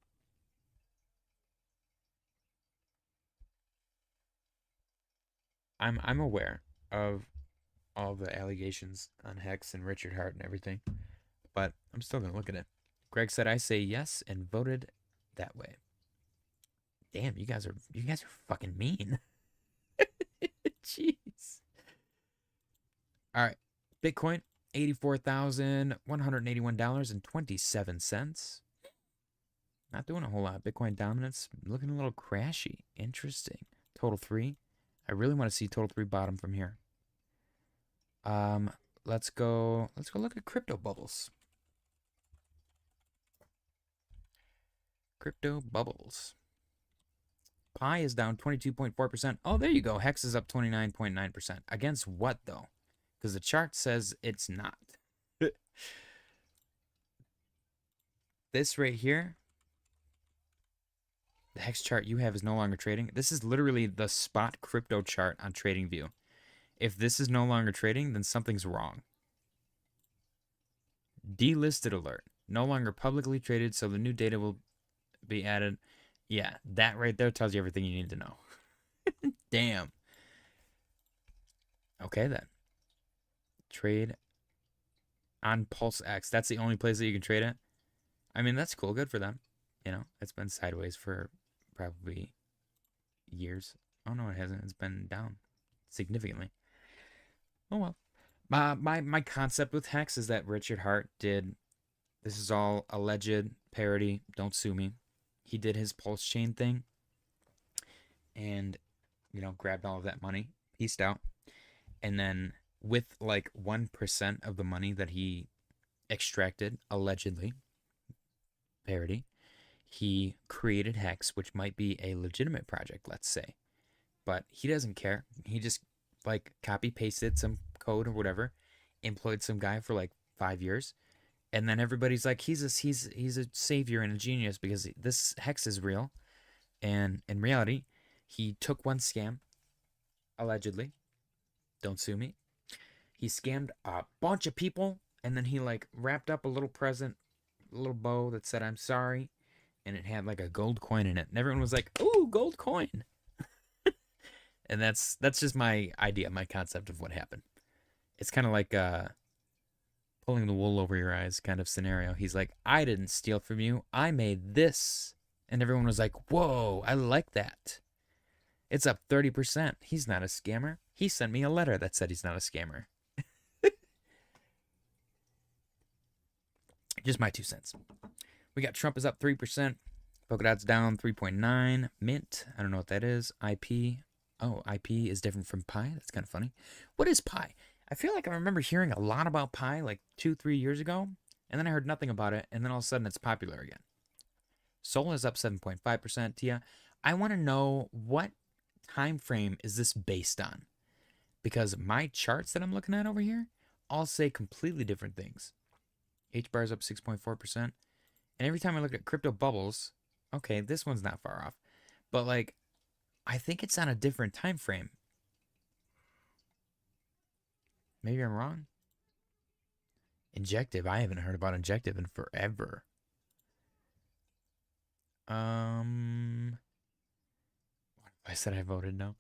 I'm aware of all the allegations on Hex and Richard Hart and everything, but I'm still going to look at it. Greg said, I say yes, and voted that way. Damn, you guys are fucking mean. Jeez. All right. Bitcoin, $84,181.27. Not doing a whole lot. Bitcoin dominance looking a little crashy. Interesting. Total 3. I really want to see total 3 bottom from here. Let's go look at crypto bubbles. Crypto bubbles. Pi is down 22.4%. Oh, there you go. Hex is up 29.9%. Against what, though? Because the chart says it's not. This right here, the Hex chart you have is no longer trading. This is literally the spot crypto chart on TradingView. If this is no longer trading, then something's wrong. Delisted alert. No longer publicly traded, so the new data will be added. Yeah, that right there tells you everything you need to know. Damn. Okay, then. Trade on PulseX. That's the only place that you can trade it. I mean, that's cool. Good for them. You know, it's been sideways for probably years. Oh, no, it hasn't. It's been down significantly. Oh, well. My concept with Hex is that Richard Hart did, this is all alleged parody. Don't sue me. He did his Pulse Chain thing and, you know, grabbed all of that money, pieced out. And then with like 1% of the money that he extracted, allegedly, parody, he created Hex, which might be a legitimate project, let's say. But he doesn't care. He just like copy pasted some code or whatever, employed some guy for like 5 years. And then everybody's like, he's a savior and a genius because this Hex is real. And in reality, he took one scam, allegedly. Don't sue me. He scammed a bunch of people, and then he like wrapped up a little present, a little bow that said, I'm sorry. And it had like a gold coin in it. And everyone was like, ooh, gold coin. And that's just my idea, my concept of what happened. It's kind of like pulling the wool over your eyes kind of scenario. He's like, I didn't steal from you. I made this. And everyone was like, whoa, I like that. It's up 30%. He's not a scammer. He sent me a letter that said he's not a scammer. Just my 2 cents. We got Trump is up 3%. Polkadot's down 3.9. Mint, I don't know what that is. IP. Oh, IP is different from Pi. That's kind of funny. What is Pi? I feel like I remember hearing a lot about Pi like 2-3 years ago, and then I heard nothing about it, and then all of a sudden it's popular again. Sol is up 7.5%. Tia, I want to know what time frame is this based on? Because my charts that I'm looking at over here all say completely different things. HBAR is up 6.4%. And every time I look at crypto bubbles, okay, this one's not far off. But like, I think it's on a different time frame. Maybe I'm wrong. Injective. I haven't heard about Injective in forever. I said I voted no.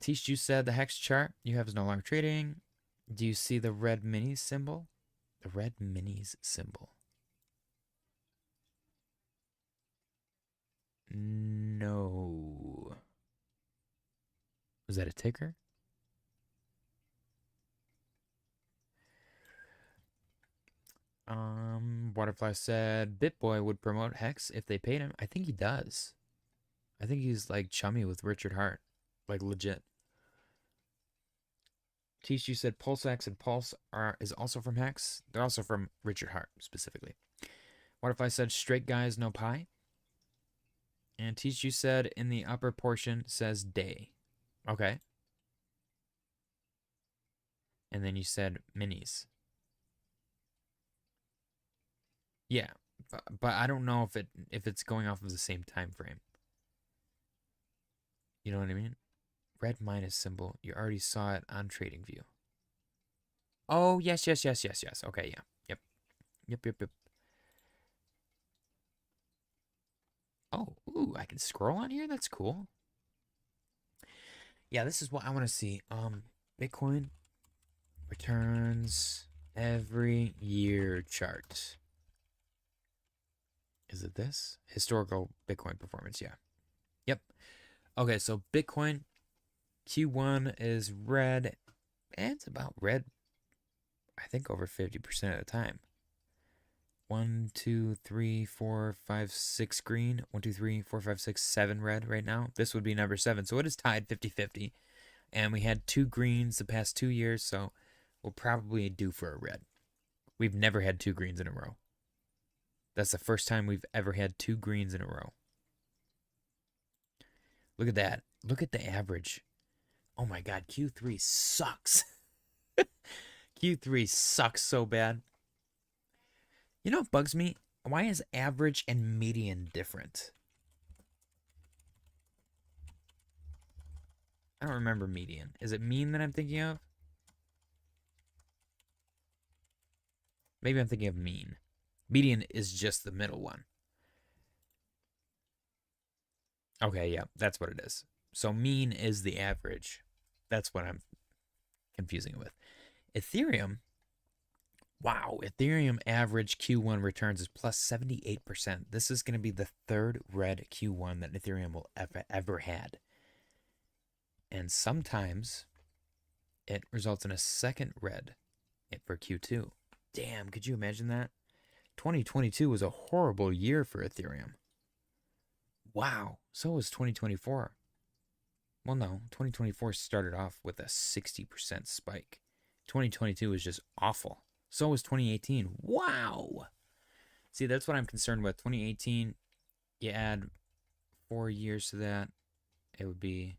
Tish, you said the hex chart you have is no longer trading. Do you see the red minis symbol? The red minis symbol. No. Was that a ticker? Waterfly said BitBoy would promote Hex if they paid him. I think he does. I think he's like chummy with Richard Hart. Like legit. Tishu said PulseX and Pulse is also from Hex. They're also from Richard Hart specifically. Waterfly said straight guys no pie. And Tishu said in the upper portion says day. Okay. And then you said minis. Yeah, but I don't know if it's going off of the same time frame. You know what I mean? Red minus symbol. You already saw it on TradingView. Oh, yes. Okay, yeah. Yep. Oh, ooh, I can scroll on here? That's cool. Yeah, this is what I want to see. Bitcoin returns every year chart. Is it this? Historical Bitcoin performance, yeah. Yep. Okay, so Bitcoin Q1 is red, and it's about red, I think, over 50% of the time. 1, 2, 3, 4, 5, 6 green. 1, 2, 3, 4, 5, 6, 7 red right now. This would be number 7. So it is tied 50-50. And we had 2 greens the past 2 years, so we'll probably do for a red. We've never had 2 greens in a row. That's the first time we've ever had 2 greens in a row. Look at that. Look at the average. Oh my God, Q3 sucks. Q3 sucks so bad. You know what bugs me? Why is average and median different? I don't remember median. Is it mean that I'm thinking of? Maybe I'm thinking of mean. Median is just the middle one. Okay, yeah, that's what it is. So mean is the average. That's what I'm confusing it with. Ethereum. Wow, Ethereum average Q1 returns is plus 78%. This is going to be the third red Q1 that Ethereum will ever had. And sometimes it results in a second red for Q2. Damn, could you imagine that? 2022 was a horrible year for Ethereum. Wow, so was 2024. Well, no, 2024 started off with a 60% spike. 2022 was just awful. So was 2018. Wow. See, that's what I'm concerned with. 2018, you add 4 years to that, it would be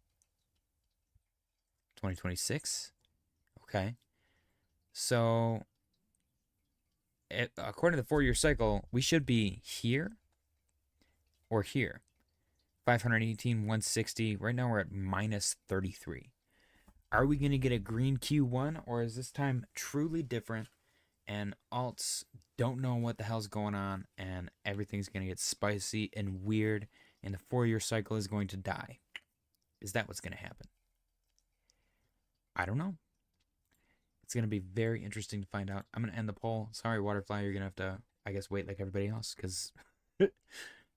2026. Okay. So, according to the 4-year cycle, we should be here or here. 518, 160. Right now we're at minus 33. Are we going to get a green Q1, or is this time truly different and alts don't know what the hell's going on and everything's going to get spicy and weird and the 4-year cycle is going to die? Is that what's going to happen? I don't know. It's going to be very interesting to find out. I'm going to end the poll. Sorry, Waterfly, you're going to have to, I guess, wait like everybody else because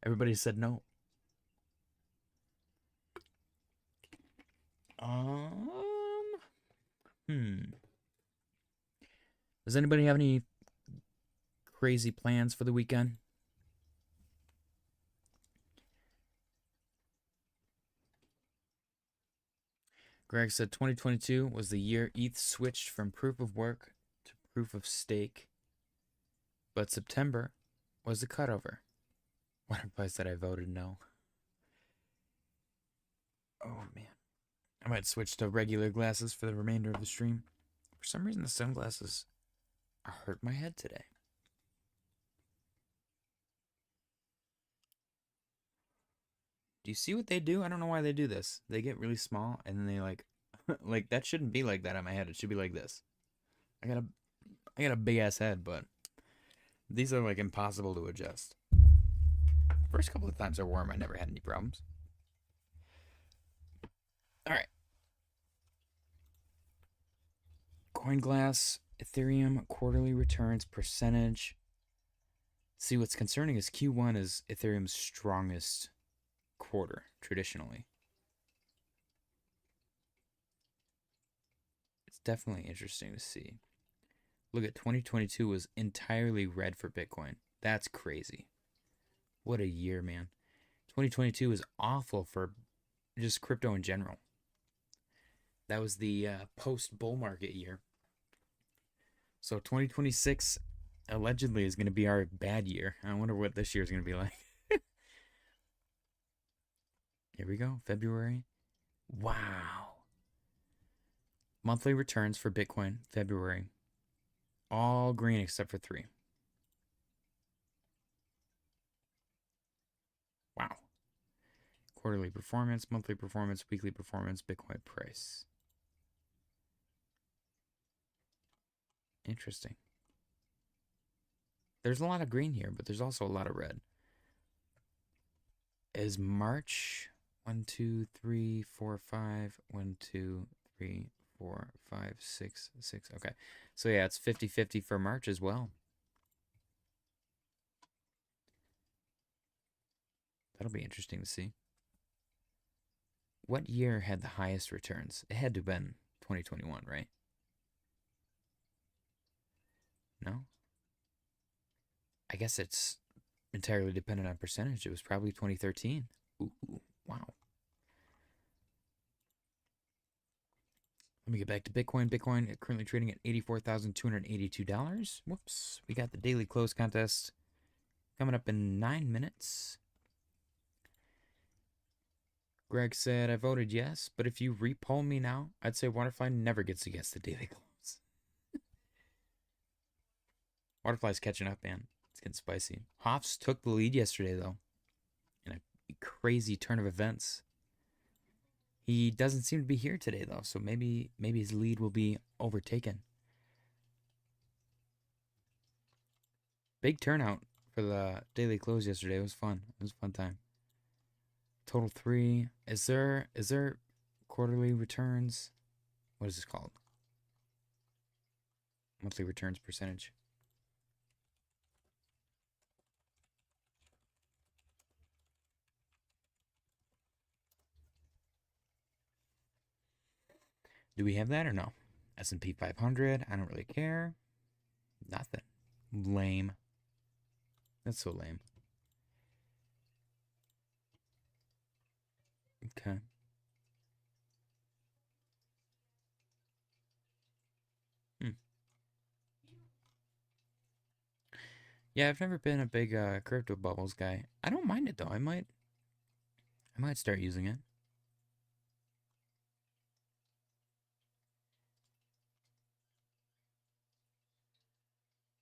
everybody said no. Does anybody have any crazy plans for the weekend? Greg said 2022 was the year ETH switched from proof of work to proof of stake, but September was the cutover. Waterfly said I voted no. Oh man, I might switch to regular glasses for the remainder of the stream. For some reason, the sunglasses hurt my head today. Do you see what they do? I don't know why they do this. They get really small and then they like that shouldn't be like that on my head. It should be like this. I gotta I got a big ass head, but these are like impossible to adjust. First couple of times I wore them, I never had any problems. All right. CoinGlass, Ethereum quarterly returns percentage. See, what's concerning is Q1 is Ethereum's strongest quarter traditionally. It's definitely interesting to see. Look at 2022 was entirely red for Bitcoin. That's crazy. What a year, man. 2022 was awful for just crypto in general. That was the post bull market year. So 2026 allegedly is going to be our bad year. I wonder what this year is going to be like. Here we go. February. Wow. Monthly returns for Bitcoin, February. All green except for 3. Wow. Quarterly performance, monthly performance, weekly performance, Bitcoin price. Interesting. There's a lot of green here, but there's also a lot of red. Is March 1, 2, 3, 4, 5, 1, 2, 3, 4, 5, 6, 6. Okay. So yeah, it's 50-50 for March as well. That'll be interesting to see. What year had the highest returns? It had to have been 2021, right? No? I guess it's entirely dependent on percentage. It was probably 2013. Ooh, wow. Let me get back to Bitcoin. Bitcoin currently trading at $84,282. Whoops. We got the daily close contest coming up in 9 minutes. Greg said, I voted yes, but if you repoll me now, I'd say Waterfly never gets to guess the daily close. Waterfly's catching up, man. It's getting spicy. Hoffs took the lead yesterday, though, in a crazy turn of events. He doesn't seem to be here today, though, so maybe his lead will be overtaken. Big turnout for the daily close yesterday. It was fun. It was a fun time. Total 3. Is there quarterly returns? What is this called? Monthly returns percentage. Do we have that or no? S&P 500. I don't really care. Nothing. Lame. That's so lame. Okay. Yeah, I've never been a big crypto bubbles guy. I don't mind it though. I might start using it.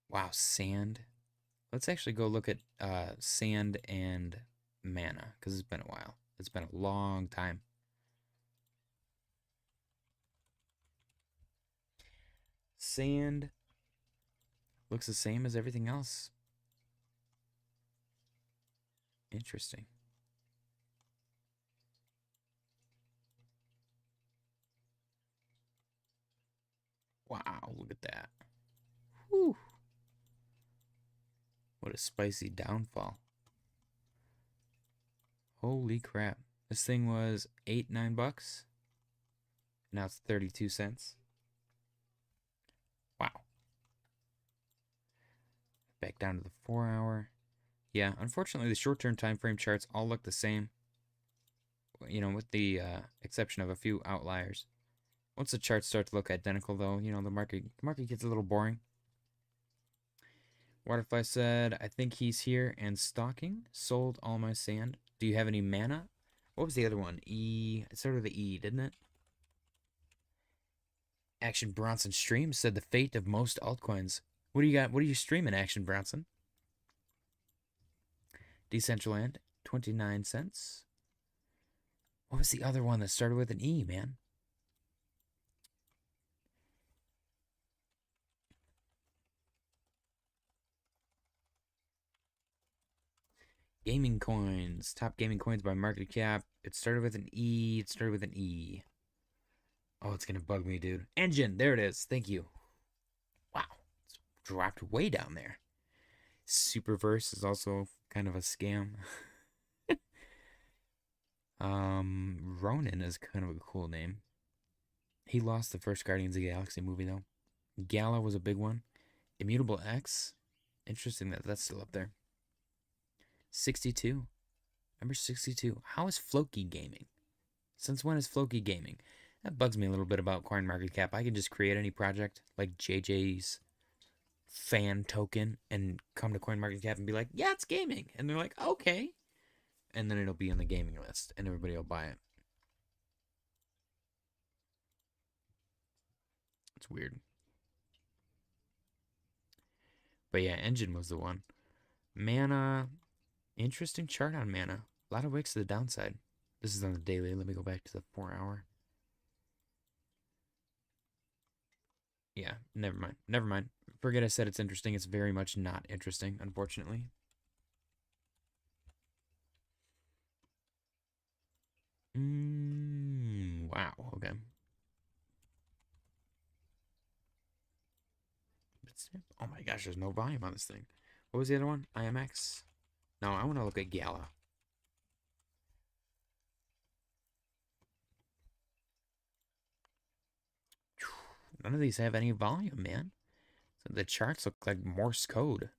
Wow, sand. Let's actually go look at sand and mana because it's been a while. It's been a long time. Sand looks the same as everything else. Interesting. Wow, look at that. Whew. What a spicy downfall. Holy crap. This thing was $8-9. Now it's 32 cents. Wow. Back down to the 4-hour. Yeah, unfortunately, the short-term time frame charts all look the same. You know, with the exception of a few outliers. Once the charts start to look identical, though, you know, the market gets a little boring. Waterfly said, I think he's here and stalking. Sold all my sand. Do you have any mana? What was the other one? E. It started with the E, didn't it? Action Bronson Streams said the fate of most altcoins. What do you got? What are you streaming, Action Bronson? Decentraland, 29 cents. What was the other one that started with an E, man? Gaming coins. Top gaming coins by market cap. It started with an E. It started with an E. Oh, it's going to bug me, dude. Engine. There it is. Thank you. Wow. It's dropped way down there. Superverse is also kind of a scam. Ronin is kind of a cool name. He lost the first Guardians of the Galaxy movie, though. Gala was a big one. Immutable X. Interesting that that's still up there. 62. Number 62. How is Floki gaming? Since when is Floki gaming? That bugs me a little bit about CoinMarketCap. I can just create any project like JJ's fan token and come to CoinMarketCap and be like, yeah, it's gaming. And they're like, okay. And then it'll be on the gaming list and everybody will buy it. It's weird. But yeah, Engine was the one. Mana. Interesting chart on Mana. A lot of wicks to the downside. This is on the daily. Let me go back to the 4-hour. Yeah, never mind. Never mind. Forget I said it's interesting. It's very much not interesting, unfortunately. Wow. Okay. Oh my gosh, there's no volume on this thing. What was the other one? IMX? No, I want to look at Gala. None of these have any volume, man. So the charts look like Morse code.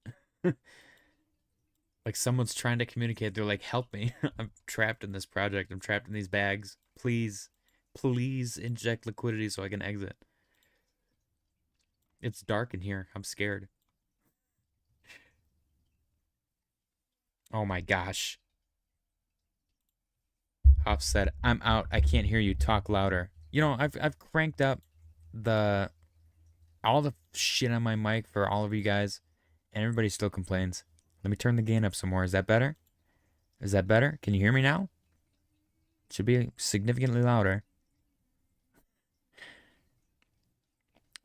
Like someone's trying to communicate. They're like, help me. I'm trapped in this project. I'm trapped in these bags. Please, please inject liquidity so I can exit. It's dark in here. I'm scared. Oh my gosh. Hoff said, I'm out. I can't hear you. Talk louder. You know, I've cranked up all the shit on my mic for all of you guys, and everybody still complains. Let me turn the gain up some more. Is that better? Is that better? Can you hear me now? It should be significantly louder.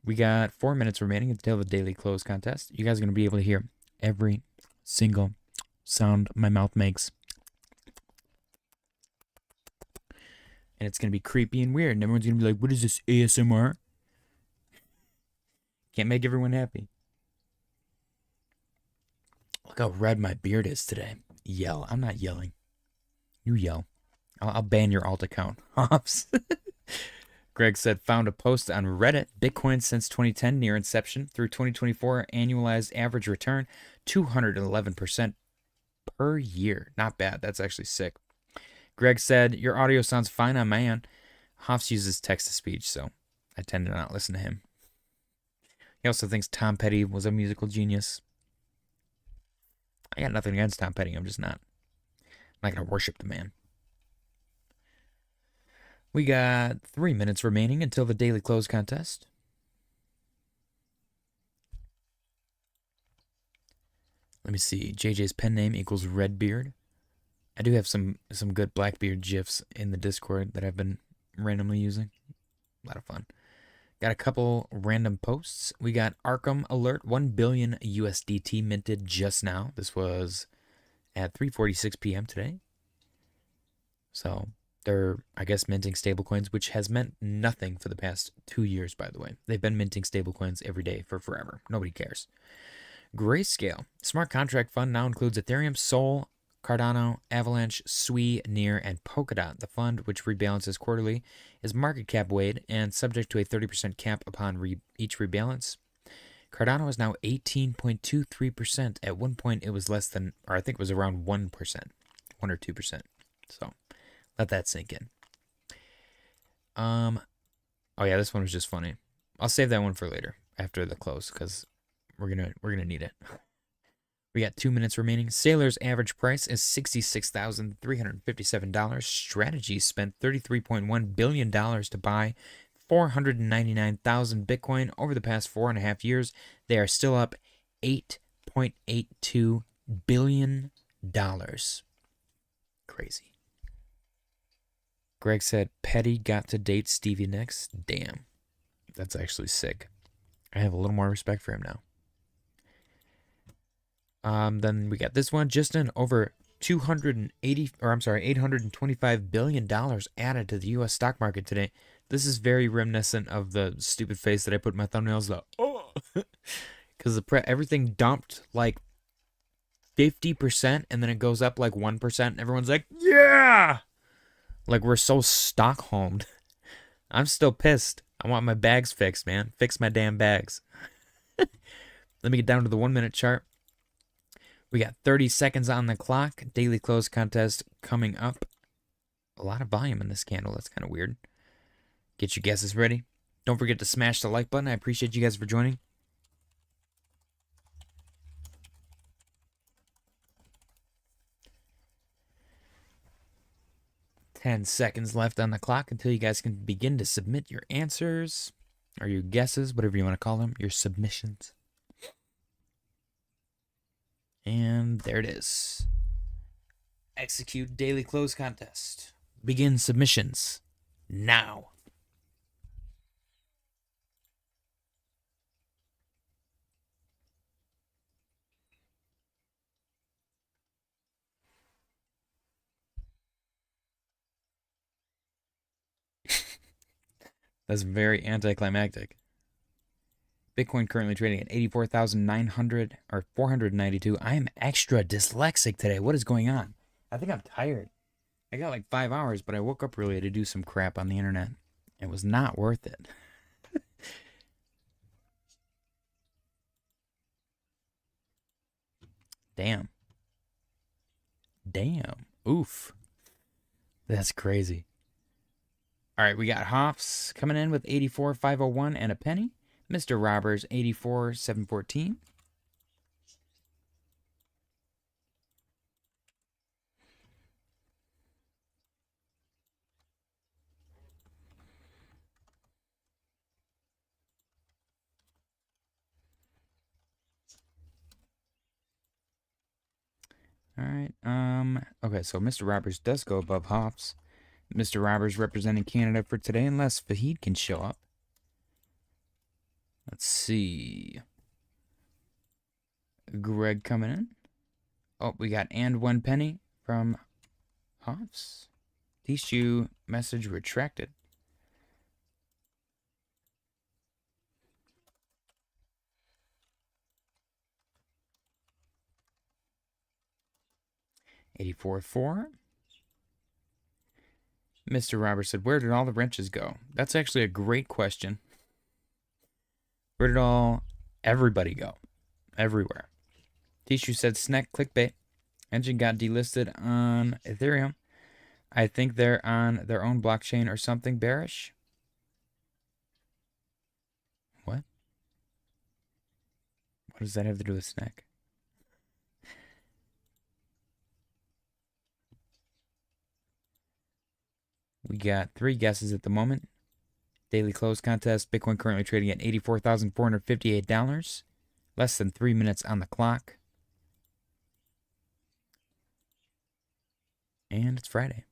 We got 4 minutes remaining until the daily close contest. You guys are going to be able to hear every single sound my mouth makes. And it's going to be creepy and weird. And everyone's going to be like, what is this, ASMR? Can't make everyone happy. Look how red my beard is today. Yell. I'm not yelling. You yell. I'll ban your alt account. Greg said, found a post on Reddit. Bitcoin since 2010 near inception through 2024 annualized average return 211% per year. Not bad. That's actually sick. Greg said, your audio sounds fine on my end. Hoffs uses text-to-speech, so I tend to not listen to him. He also thinks Tom Petty was a musical genius. I got nothing against Tom Petty. I'm just not. I'm not going to worship the man. We got 3 minutes remaining until the daily close contest. Let me see. JJ's pen name equals Redbeard. I do have some good Blackbeard GIFs in the Discord that I've been randomly using. A lot of fun. Got a couple random posts. We got Arkham Alert, 1 billion USDT minted just now. This was at 3:46 p.m. today. So they're, I guess, minting stablecoins, which has meant nothing for the past 2 years, by the way. They've been minting stablecoins every day for forever. Nobody cares. Grayscale. Smart contract fund now includes Ethereum, Sol, Cardano, Avalanche, SWI, Near, and Polkadot. The fund, which rebalances quarterly, is market cap weighed and subject to a 30% cap upon each rebalance. Cardano is now 18.23%. At one point, it was less than, or I think it was around 1%, 1 or 2%. So let that sink in. Oh yeah, this one was just funny. I'll save that one for later after the close because we're gonna need it. We got 2 minutes remaining. Sailor's average price is $66,357. Strategy spent $33.1 billion to buy 499,000 Bitcoin over the past 4.5 years. They are still up $8.82 billion. Crazy. Greg said, Petty got to date Stevie Nicks. Damn. That's actually sick. I have a little more respect for him now. Then we got this one, just an over $825 billion added to the US stock market today. This is very reminiscent of the stupid face that I put in my thumbnails though. Oh, because everything dumped like 50% and then it goes up like 1% and everyone's like, yeah! Like we're so Stockholmed. I'm still pissed. I want my bags fixed, man. Fix my damn bags. Let me get down to the 1 minute chart. We got 30 seconds on the clock. Daily close contest coming up. A lot of volume in this candle. That's kind of weird. Get your guesses ready. Don't forget to smash the like button. I appreciate you guys for joining. Ten seconds left on the clock until you guys can begin to submit your answers or your guesses, whatever you want to call them, your submissions. And there it is. Execute daily close contest. Begin submissions now. That's very anticlimactic. Bitcoin currently trading at 84,900 or 492. I am extra dyslexic today. What is going on? I think I'm tired. I got like 5 hours, but I woke up early to do some crap on the internet. It was not worth it. Damn. Damn. Oof. That's crazy. All right, we got Hoffs coming in with 84,501 and a penny. Mr. Robbers, 84,714. All right. Okay, so Mr. Robbers does go above Hoffs. Mr. Robbers representing Canada for today, unless Fahid can show up. Let's see. Greg coming in. Oh, we got and 1 penny from Hoffs. Tishu message retracted. $84.4. Mr. Roberts said, where did all the wrenches go? That's actually a great question. Where did everybody go? Everywhere. Tishu said, SNEK clickbait. Engine got delisted on Ethereum. I think they're on their own blockchain or something bearish. What? What does that have to do with SNEK? We got 3 guesses at the moment. Daily close contest. Bitcoin currently trading at $84,458. Less than 3 minutes on the clock. And it's Friday.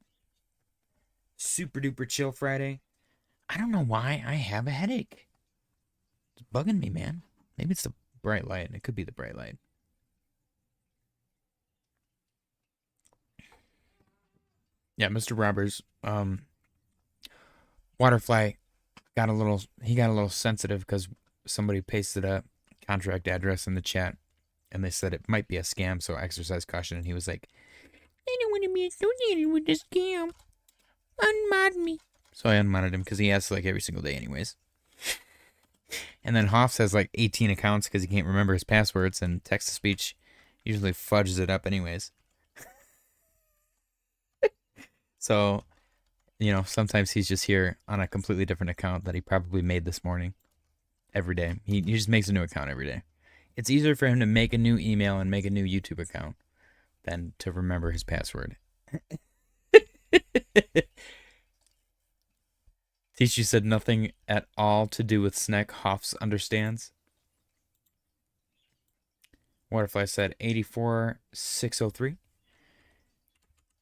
Super duper chill Friday. I don't know why I have a headache. It's bugging me, man. Maybe it's the bright light. It could be the bright light. Yeah, Mr. Robbers, Waterfly got a little sensitive because somebody pasted a contract address in the chat and they said it might be a scam, so exercise caution. And he was like, I don't want to be associated with this scam. Unmod me. So I unmodded him because he asks like every single day anyways. And then Hoffs has like 18 accounts because he can't remember his passwords, and text-to-speech usually fudges it up anyways. So, you know, sometimes he's just here on a completely different account that he probably made this morning. Every day. He just makes a new account every day. It's easier for him to make a new email and make a new YouTube account than to remember his password. Tishu said nothing at all to do with SNEK. Hoffs understands. Waterfly said 84,603.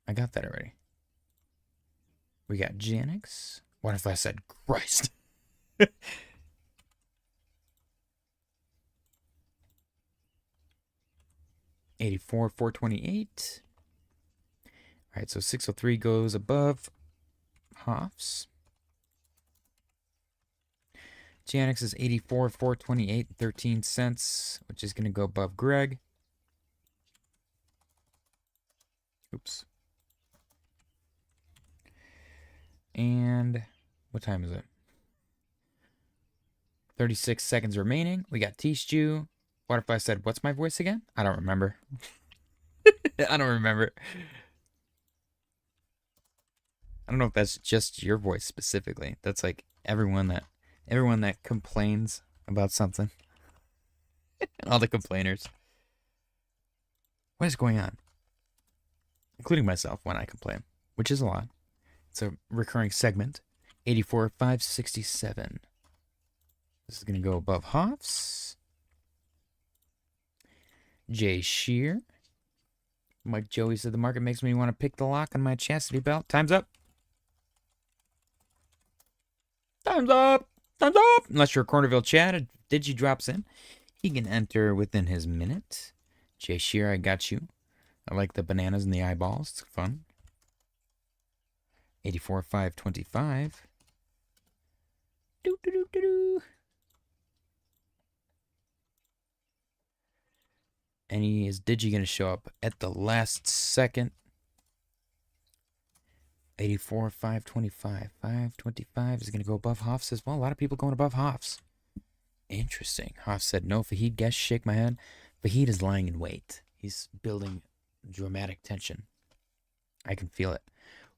I got that already. We got Janix. Waterfly said, Christ. 84,428. All right, so 603 goes above Hoffs. Janix is 84, 428, 13 cents, which is going to go above Greg. Oops. And what time is it? 36 seconds remaining. We got T-Stew. What if I said, what's my voice again? I don't remember. I don't remember. I don't know if that's just your voice specifically. That's like everyone that complains about something. All the complainers. What is going on? Including myself when I complain, which is a lot. It's a recurring segment. 84,567. This is going to go above Hoffs. Jay Shear. Mike Joey said the market makes me want to pick the lock on my chastity belt. Time's up. Time's up. Time's up. Unless you're a Cornerville Chad, Digi drops in. He can enter within his minute. Jay Shear, I got you. I like the bananas and the eyeballs. It's fun. 84,525. Do do do do do. And is Digi going to show up at the last second? 84,525. 525 is going to go above Hoffs as well. A lot of people going above Hoffs. Interesting. Hoff said no. Fahid, guess, shake my head. Fahid is lying in wait. He's building dramatic tension. I can feel it.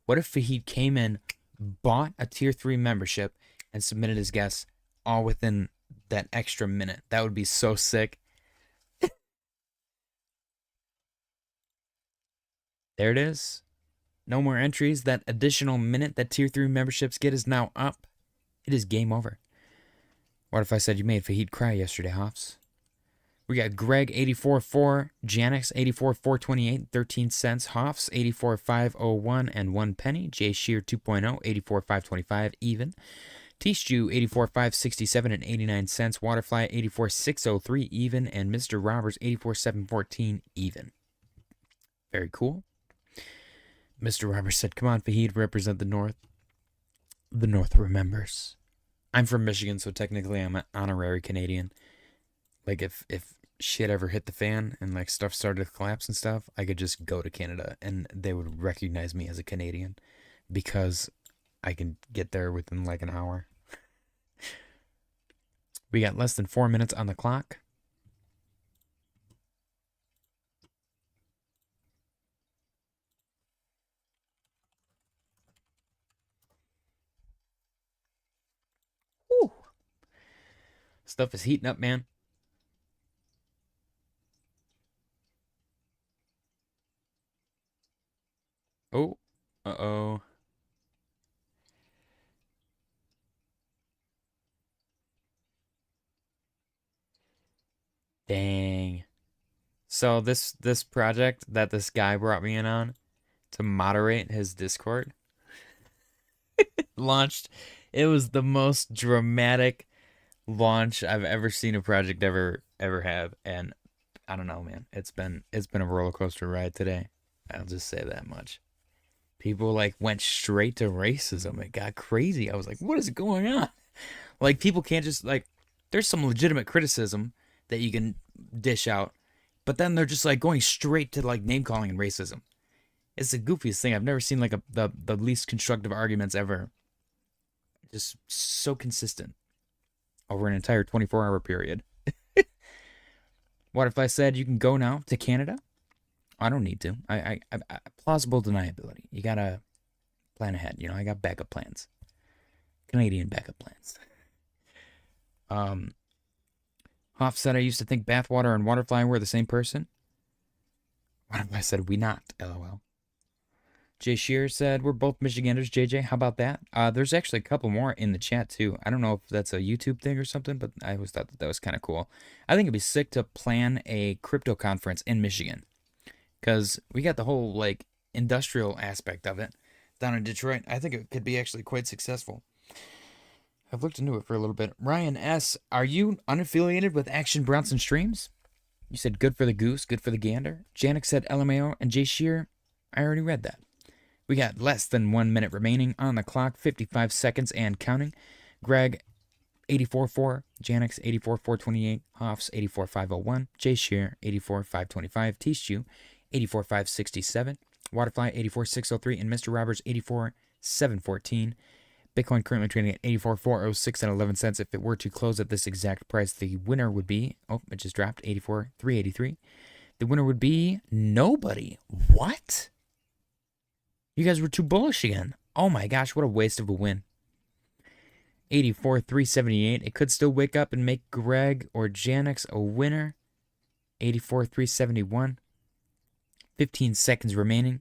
What if Fahid came in, bought a tier 3 membership, and submitted his guess all within that extra minute? That would be so sick. There it is. No more entries. That additional minute that tier 3 memberships get is now up. It is game over. What if I said you made Fahid cry yesterday, Hoffs? We got Greg 84.4, Janix 84.428, 13 cents, Hoffs 84.501 and 1 penny, Jay Shear 2.0 84.525 even, T-Stew 84.567 and 89 cents, Waterfly 84.603 even, and Mr. Roberts 84.714 even. Very cool. Mr. Roberts said, "Come on, Fahid, represent the North." The North remembers. I'm from Michigan, so technically I'm an honorary Canadian. Like, if shit ever hit the fan and, like, stuff started to collapse and stuff, I could just go to Canada and they would recognize me as a Canadian because I can get there within, like, an hour. We got less than 4 minutes on the clock. Whew. Stuff is heating up, man. Oh, uh-oh. Dang. So this project that this guy brought me in on to moderate his Discord launched. It was the most dramatic launch I've ever seen a project ever have, and I don't know, man. It's been a roller coaster ride today. I'll just say that much. People like went straight to racism. It got crazy. I was like, what is going on? Like, people can't just, like, there's some legitimate criticism that you can dish out, but then they're just like going straight to like name calling and racism. It's the goofiest thing. I've never seen like the least constructive arguments ever. Just so consistent over an entire 24-hour period. What if I said you can go now to Canada? I don't need to. I plausible deniability. You gotta plan ahead. You know, I got backup plans. Canadian backup plans. Hoff said I used to think bathwater and waterfly were the same person. What if I said we not? LOL. Jay Shear said we're both Michiganders. JJ, how about that? There's actually a couple more in the chat too. I don't know if that's a YouTube thing or something, but I always thought that was kind of cool. I think it'd be sick to plan a crypto conference in Michigan, because we got the whole like industrial aspect of it down in Detroit. I think it could be actually quite successful. I've looked into it for a little bit. Ryan S., are you unaffiliated with Action Bronson Streams? You said good for the goose, good for the gander. Janik said LMAO, and Jay Shear, I already read that. We got less than 1 minute remaining on the clock, 55 seconds and counting. Greg, 84.4, Janix, 84.428, Hoffs, 84.501, Jay Shear, 84.525, T-Stew, 84.567, Waterfly, 84.603, and Mr. Roberts, 84.714. Bitcoin currently trading at 84.406 and 11 cents. If it were to close at this exact price, the winner would be, oh, it just dropped, 84.383. The winner would be nobody. What? You guys were too bullish again. Oh my gosh, what a waste of a win. 84.378. It could still wake up and make Greg or Janix a winner. 84.371. 15 seconds remaining.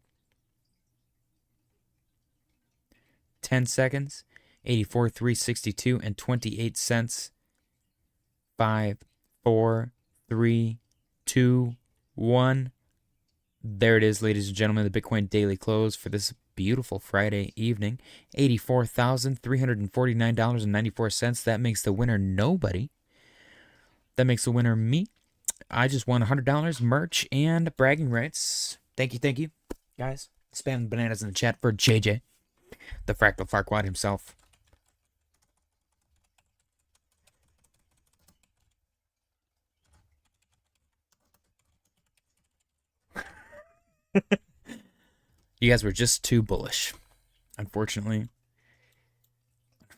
10 seconds. 84.362 and 28 cents. 5, 4, 3, 2, 1. There it is, ladies and gentlemen, the Bitcoin daily close for this beautiful Friday evening. $84,349.94. That makes the winner nobody. That makes the winner me. I just won $100 merch and bragging rights. Thank you, guys. Spam bananas in the chat for JJ, the Fractal Farquaad himself. You guys were just too bullish. Unfortunately,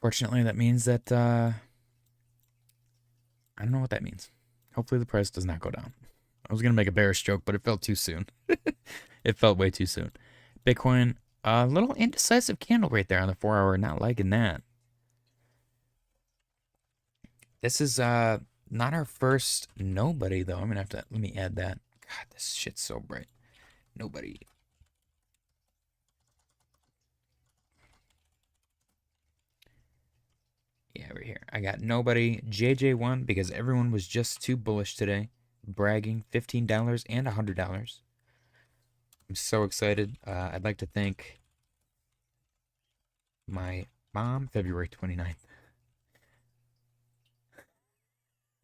that means that I don't know what that means. Hopefully the price does not go down. I was gonna make a bearish joke, but it felt too soon. It felt way too soon. Bitcoin, a little indecisive candle right there on the 4-hour. Not liking that. This is not our first nobody though. I'm gonna have to let me add that. God, this shit's so bright. Nobody. Yeah, right here. I got nobody. JJ won because everyone was just too bullish today. Bragging $15 and $100. I'm so excited. I'd like to thank my mom, February 29th.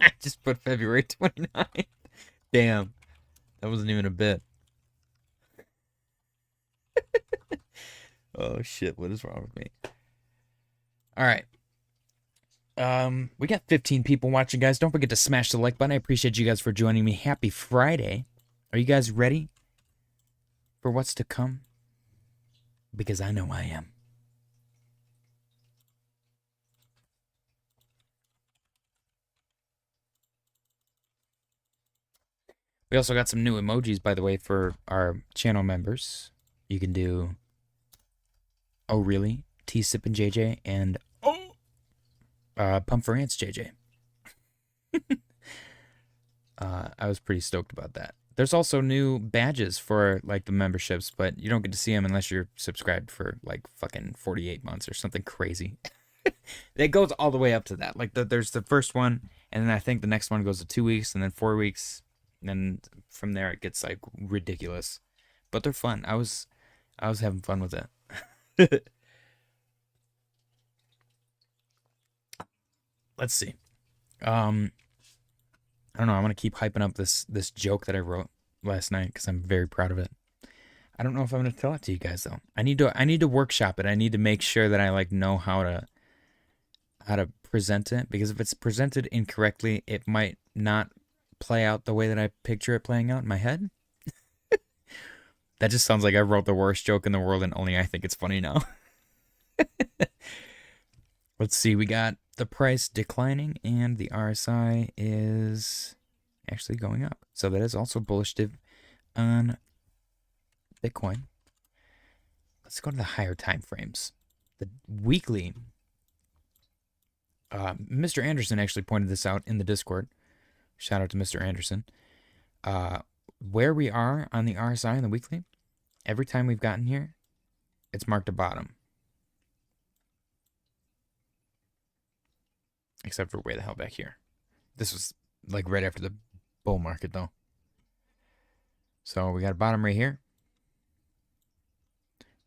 I just put February 29th. Damn. That wasn't even a bit. Oh shit, what is wrong with me? All right. We got 15 people watching, guys. Don't forget to smash the like button. I appreciate you guys for joining me. Happy Friday. Are you guys ready for what's to come? Because I know I am. We also got some new emojis, by the way, for our channel members. You can do Oh Really, T-Sip and JJ, and Pump for Ants JJ. I was pretty stoked about that. There's also new badges for like the memberships, but you don't get to see them unless you're subscribed for like fucking 48 months or something crazy. It goes all the way up to that. Like there's the first one, and then I think the next one goes to 2 weeks, and then 4 weeks, and then from there it gets like ridiculous. But they're fun. I was having fun with it. Let's see. I don't know. I'm gonna keep hyping up this joke that I wrote last night because I'm very proud of it. I don't know if I'm gonna tell it to you guys though. I need to workshop it. I need to make sure that I like know how to present it, because if it's presented incorrectly, it might not play out the way that I picture it playing out in my head. That just sounds like I wrote the worst joke in the world and only I think it's funny now. Let's see. We got the price declining and the RSI is actually going up. So that is also bullish on Bitcoin. Let's go to the higher time frames. The weekly. Mr. Anderson actually pointed this out in the Discord. Shout out to Mr. Anderson. Where we are on the RSI and the weekly, every time we've gotten here, it's marked a bottom. Except for way the hell back here. This was like right after the bull market though. So we got a bottom right here.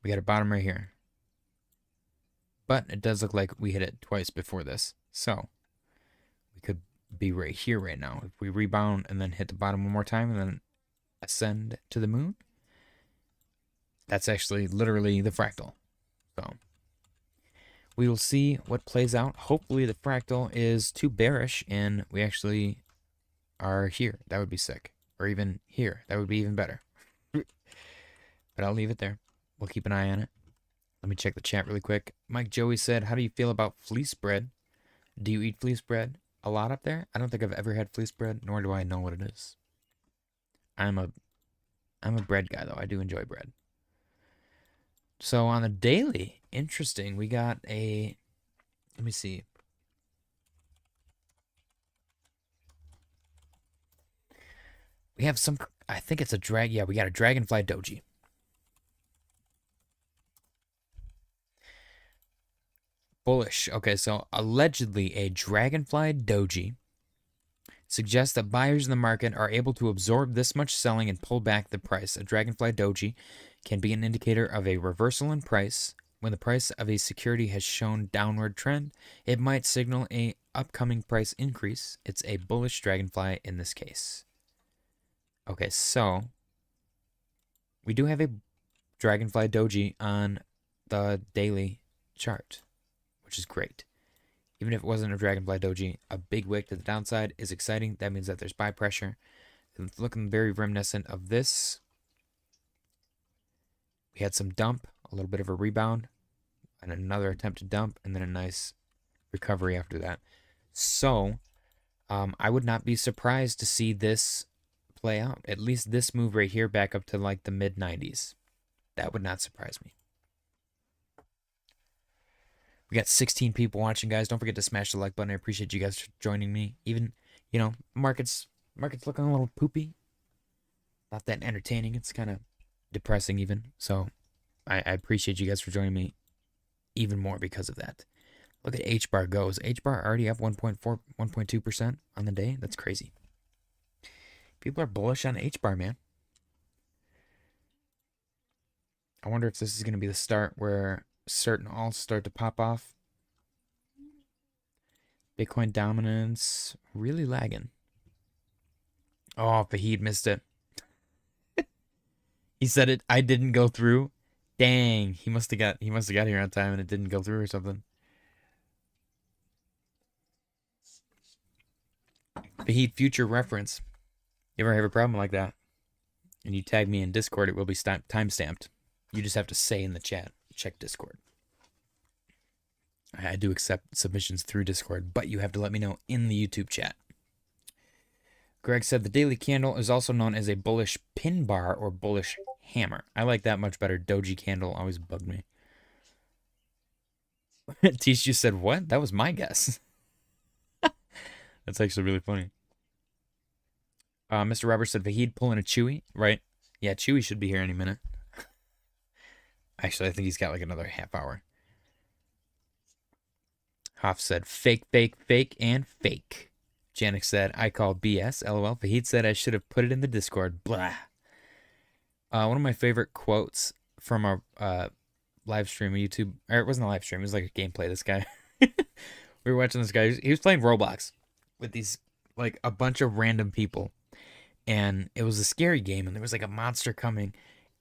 We got a bottom right here. But it does look like we hit it twice before this. So we could be right here right now. If we rebound and then hit the bottom one more time and then ascend to the moon, That's actually literally the fractal. So we will see what plays out. Hopefully the fractal is too bearish and we actually are here. That would be sick. Or even here. That would be even better. But I'll leave it there. We'll keep an eye on it. Let me check the chat really quick. Mike Joey said, how do you feel about fleece bread? Do you eat fleece bread a lot up there? I don't think I've ever had fleece bread, nor do I know what it is. I'm a bread guy, though. I do enjoy bread. So on the daily, interesting. We got a, let me see. We have some, I think it's a drag. Yeah, we got a dragonfly doji. Bullish. Okay, so allegedly a dragonfly doji suggests that buyers in the market are able to absorb this much selling and pull back the price. A dragonfly doji can be an indicator of a reversal in price. When the price of a security has shown downward trend, it might signal a upcoming price increase. It's a bullish dragonfly in this case. Okay, so we do have a dragonfly doji on the daily chart, which is great. Even if it wasn't a dragonfly doji, a big wick to the downside is exciting. That means that there's buy pressure. It's looking very reminiscent of this. We had some dump, a little bit of a rebound, and another attempt to dump, and then a nice recovery after that. So I would not be surprised to see this play out. At least this move right here back up to like the mid 90s. That would not surprise me. We got 16 people watching, guys. Don't forget to smash the like button. I appreciate you guys for joining me. Even, you know, markets looking a little poopy. Not that entertaining. It's kind of depressing even. So I appreciate you guys for joining me even more because of that. Look at HBAR goes. HBAR already up 1.4, 1.2% on the day. That's crazy. People are bullish on HBAR, man. I wonder if this is going to be the start where certain alts start to pop off. Bitcoin dominance really lagging. Oh, Fahid missed it. He said it. I didn't go through. Dang, he must have got here on time and it didn't go through or something. Fahid, future reference. You ever have a problem like that and you tag me in Discord, it will be time-stamped. You just have to say in the chat, check Discord. I do accept submissions through Discord, but you have to let me know in the YouTube chat. Greg said the daily candle is also known as a bullish pin bar or bullish hammer. I like that much better. Doji candle always bugged me. Tish just said, what? That was my guess. That's actually really funny. Mr. Roberts said Vahid pulling a Chewy, right? Yeah, Chewy should be here any minute. Actually, I think he's got like another half hour. Hoff said fake, fake, fake, and fake. Janik said, I call BS, LOL. Vahid said I should have put it in the Discord. Blah. One of my favorite quotes from our live stream on YouTube, or it wasn't a live stream, it was like a gameplay. This guy, we were watching this guy. He was playing Roblox with these, like, a bunch of random people. And it was a scary game, and there was like a monster coming,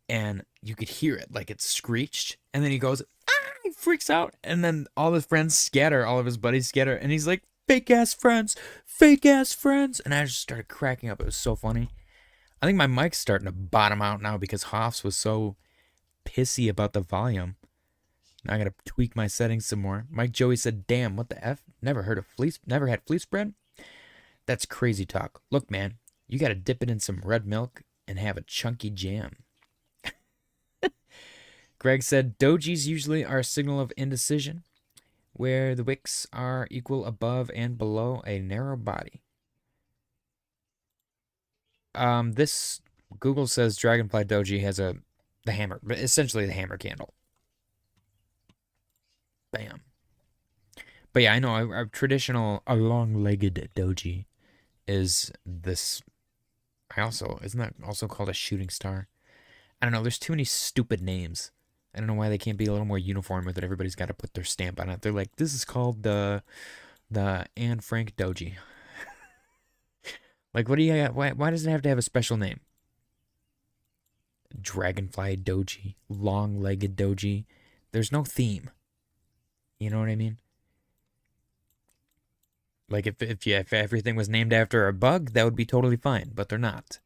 and you could hear it, like it screeched. And then he goes, ah, he freaks out. And then all his friends scatter, all of his buddies scatter. And he's like, fake ass friends, fake ass friends. And I just started cracking up. It was so funny. I think my mic's starting to bottom out now because Hoffs was so pissy about the volume. Now I gotta tweak my settings some more. Mike Joey said, damn, what the F? Never had fleece bread? That's crazy talk. Look, man, you gotta dip it in some red milk and have a chunky jam. Greg said, dojis usually are a signal of indecision, where the wicks are equal above and below a narrow body. This Google says Dragonfly Doji has the hammer, but essentially the hammer candle. Bam. But yeah, I know a traditional, a long-legged doji is this. Isn't that also called a shooting star? I don't know. There's too many stupid names. I don't know why they can't be a little more uniform with it. Everybody's got to put their stamp on it. They're like, this is called the Anne Frank doji. Like, what do you? Why does it have to have a special name? dragonfly doji, long-legged doji. There's no theme. You know what I mean? Like if everything was named after a bug, that would be totally fine, but they're not.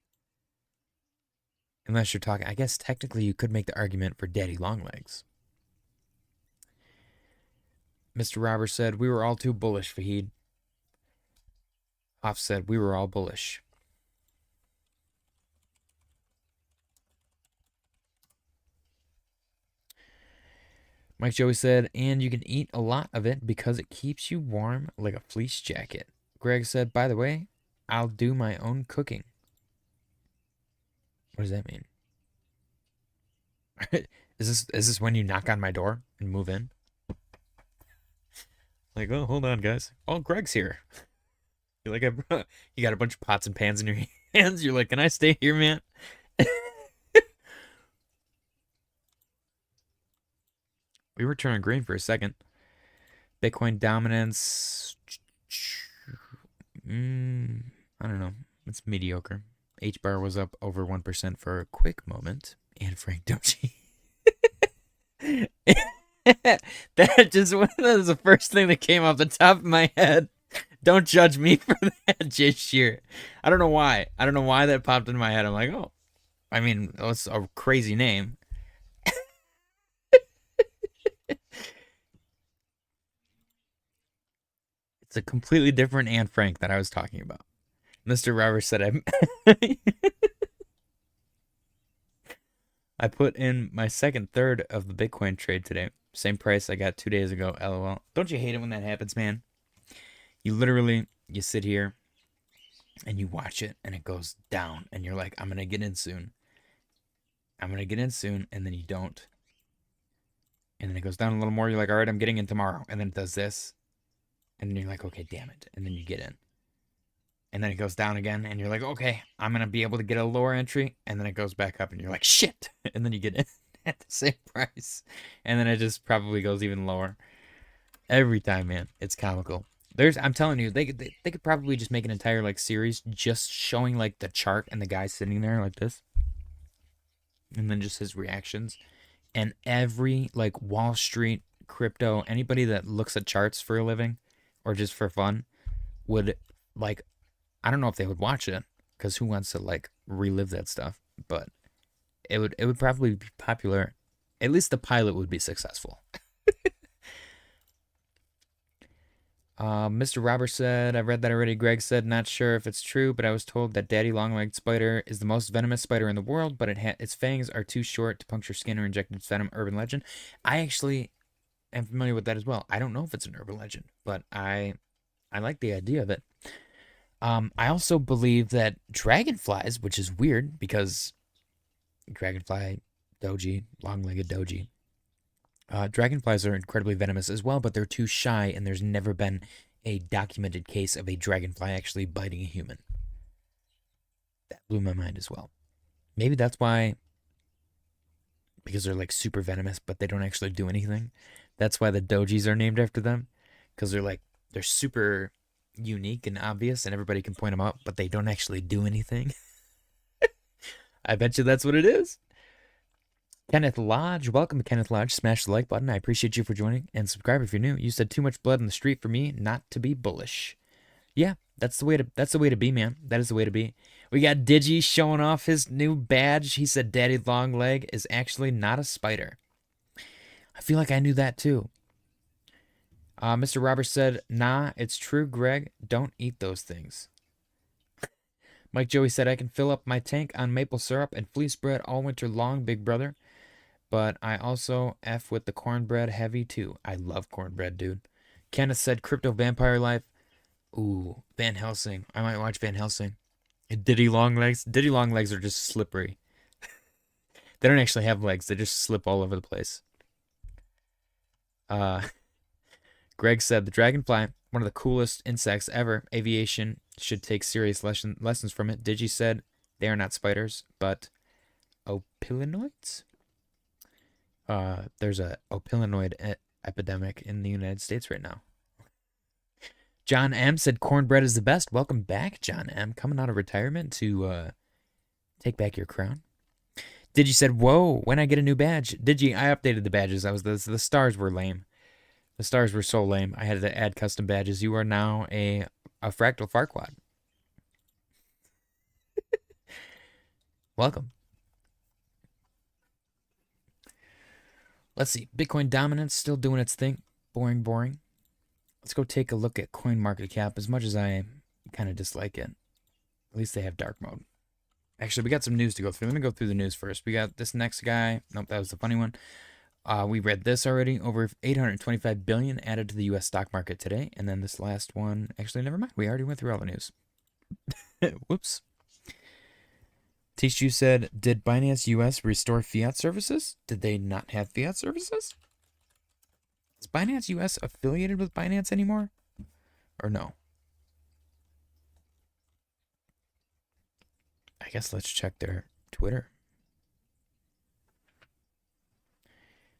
Unless you're talking, I guess technically you could make the argument for Daddy Longlegs. Mr. Roberts said, we were all too bullish, Fahid. Hoff said, we were all bullish. Mike Joey said, and you can eat a lot of it because it keeps you warm like a fleece jacket. Greg said, by the way, I'll do my own cooking. What does that mean? Is this when you knock on my door and move in? Like, oh, hold on, guys. Oh, Greg's here. You're like, you got a bunch of pots and pans in your hands. You're like, can I stay here, man? We were turning green for a second. Bitcoin dominance. I don't know. It's mediocre. HBAR was up over 1% for a quick moment. And Frank Doji. That was the first thing that came off the top of my head. Don't judge me for that, Jay Shear. I don't know why. I don't know why that popped into my head. I'm like, oh. I mean, it's a crazy name. It's a completely different Anne Frank that I was talking about. Mr. Roberts said I put in my second third of the Bitcoin trade today. Same price I got 2 days ago, LOL. Don't you hate it when that happens, man? You literally, you sit here and you watch it and it goes down and you're like, I'm going to get in soon. I'm going to get in soon. And then you don't. And then it goes down a little more. You're like, all right, I'm getting in tomorrow. And then it does this. And then you're like, okay, damn it. And then you get in. And then it goes down again. And you're like, okay, I'm going to be able to get a lower entry. And then it goes back up. And you're like, shit. And then you get in at the same price. And then it just probably goes even lower. Every time, man. It's comical. I'm telling you, they could probably just make an entire like series just showing like the chart and the guy sitting there like this. And then just his reactions. And every like Wall Street, crypto, anybody that looks at charts for a living or just for fun would like, I don't know if they would watch it because who wants to like relive that stuff, but it would probably be popular. At least the pilot would be successful. Mr. Roberts said, I've read that already. Greg said, not sure if it's true, but I was told that daddy long-legged spider is the most venomous spider in the world, but its fangs are too short to puncture skin or inject its venom. Urban legend. I actually am familiar with that as well. I don't know if it's an urban legend, but I like the idea of it. I also believe that dragonflies, which is weird because dragonfly, doji, long-legged doji. Dragonflies are incredibly venomous as well, but they're too shy, and there's never been a documented case of a dragonfly actually biting a human. That blew my mind as well. Maybe that's why, because they're like super venomous, but they don't actually do anything. That's why the dojis are named after them, because they're super unique and obvious, and everybody can point them out, but they don't actually do anything. I bet you that's what it is. Kenneth Lodge, welcome Kenneth Lodge. Smash the like button. I appreciate you for joining, and subscribe if you're new. You said too much blood in the street for me not to be bullish. Yeah, that's the way to be, man. That is the way to be. We got Digi showing off his new badge. He said Daddy Long Leg is actually not a spider. I feel like I knew that too. Mr. Roberts said, nah, it's true, Greg. Don't eat those things. Mike Joey said, I can fill up my tank on maple syrup and fleece bread all winter long, big brother. But I also F with the cornbread heavy too. I love cornbread, dude. Kenneth said, Crypto Vampire Life. Ooh, Van Helsing. I might watch Van Helsing. And Diddy Long Legs. Diddy Long Legs are just slippery. They don't actually have legs. They just slip all over the place. Greg said, the dragonfly, one of the coolest insects ever. Aviation should take serious lessons from it. Digi said, they are not spiders, but opilinoids? There's a opilinoid epidemic in the United States right now. John M said cornbread is the best. Welcome back, John M. Coming out of retirement to take back your crown. Digi said, "Whoa, when I get a new badge?" Digi, I updated the badges. The stars were lame. The stars were so lame. I had to add custom badges. You are now a fractal Farquad. Welcome. Let's see. Bitcoin dominance still doing its thing. Boring. Let's go take a look at coin market cap. As much as I kind of dislike it, at least they have dark mode. Actually, we got some news to go through. Let me go through the news first. We got this next guy. Nope, that was the funny one. We read this already. Over 825 billion added to the U.S. stock market today. And then this last one, actually, never mind. We already went through all the news. Whoops. Tishu said, did Binance US restore fiat services? Did they not have fiat services? Is Binance US affiliated with Binance anymore? Or no? I guess let's check their Twitter.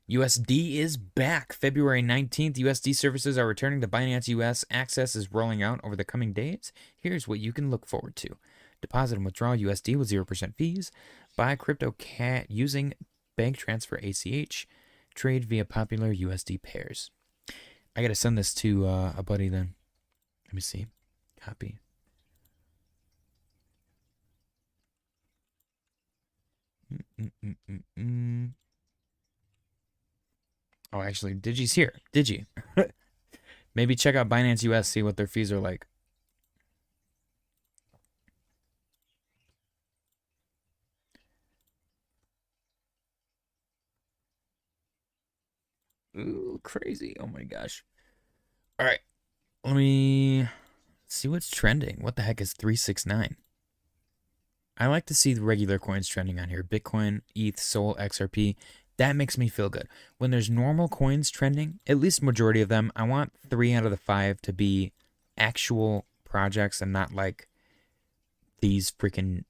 USD is back. February 19th, USD services are returning to Binance US. Access is rolling out over the coming days. Here's what you can look forward to. Deposit and withdraw USD with 0% fees. Buy crypto cat using bank transfer ACH. Trade via popular USD pairs. I got to send this to a buddy then. Let me see. Copy. Oh, actually, Digi's here. Digi. Maybe check out Binance US, see what their fees are like. Ooh, crazy. Oh my gosh. All right. Let me see what's trending. What the heck is 369? I like to see the regular coins trending on here. Bitcoin, ETH, Sol, XRP. That makes me feel good. When there's normal coins trending, at least majority of them, I want 3 out of the 5 to be actual projects and not like these freaking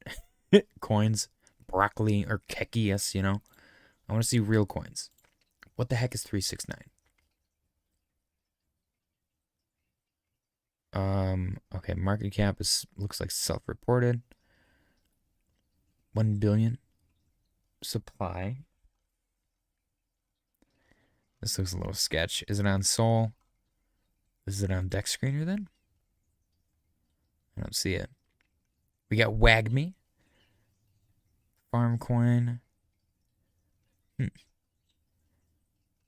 coins, broccoli or kekias, you know? I want to see real coins. What the heck is 369? Okay, market cap looks like self-reported. 1 billion supply. This looks a little sketch. Is it on Sol? Is it on Dex Screener then? I don't see it. We got WagMe. Farmcoin.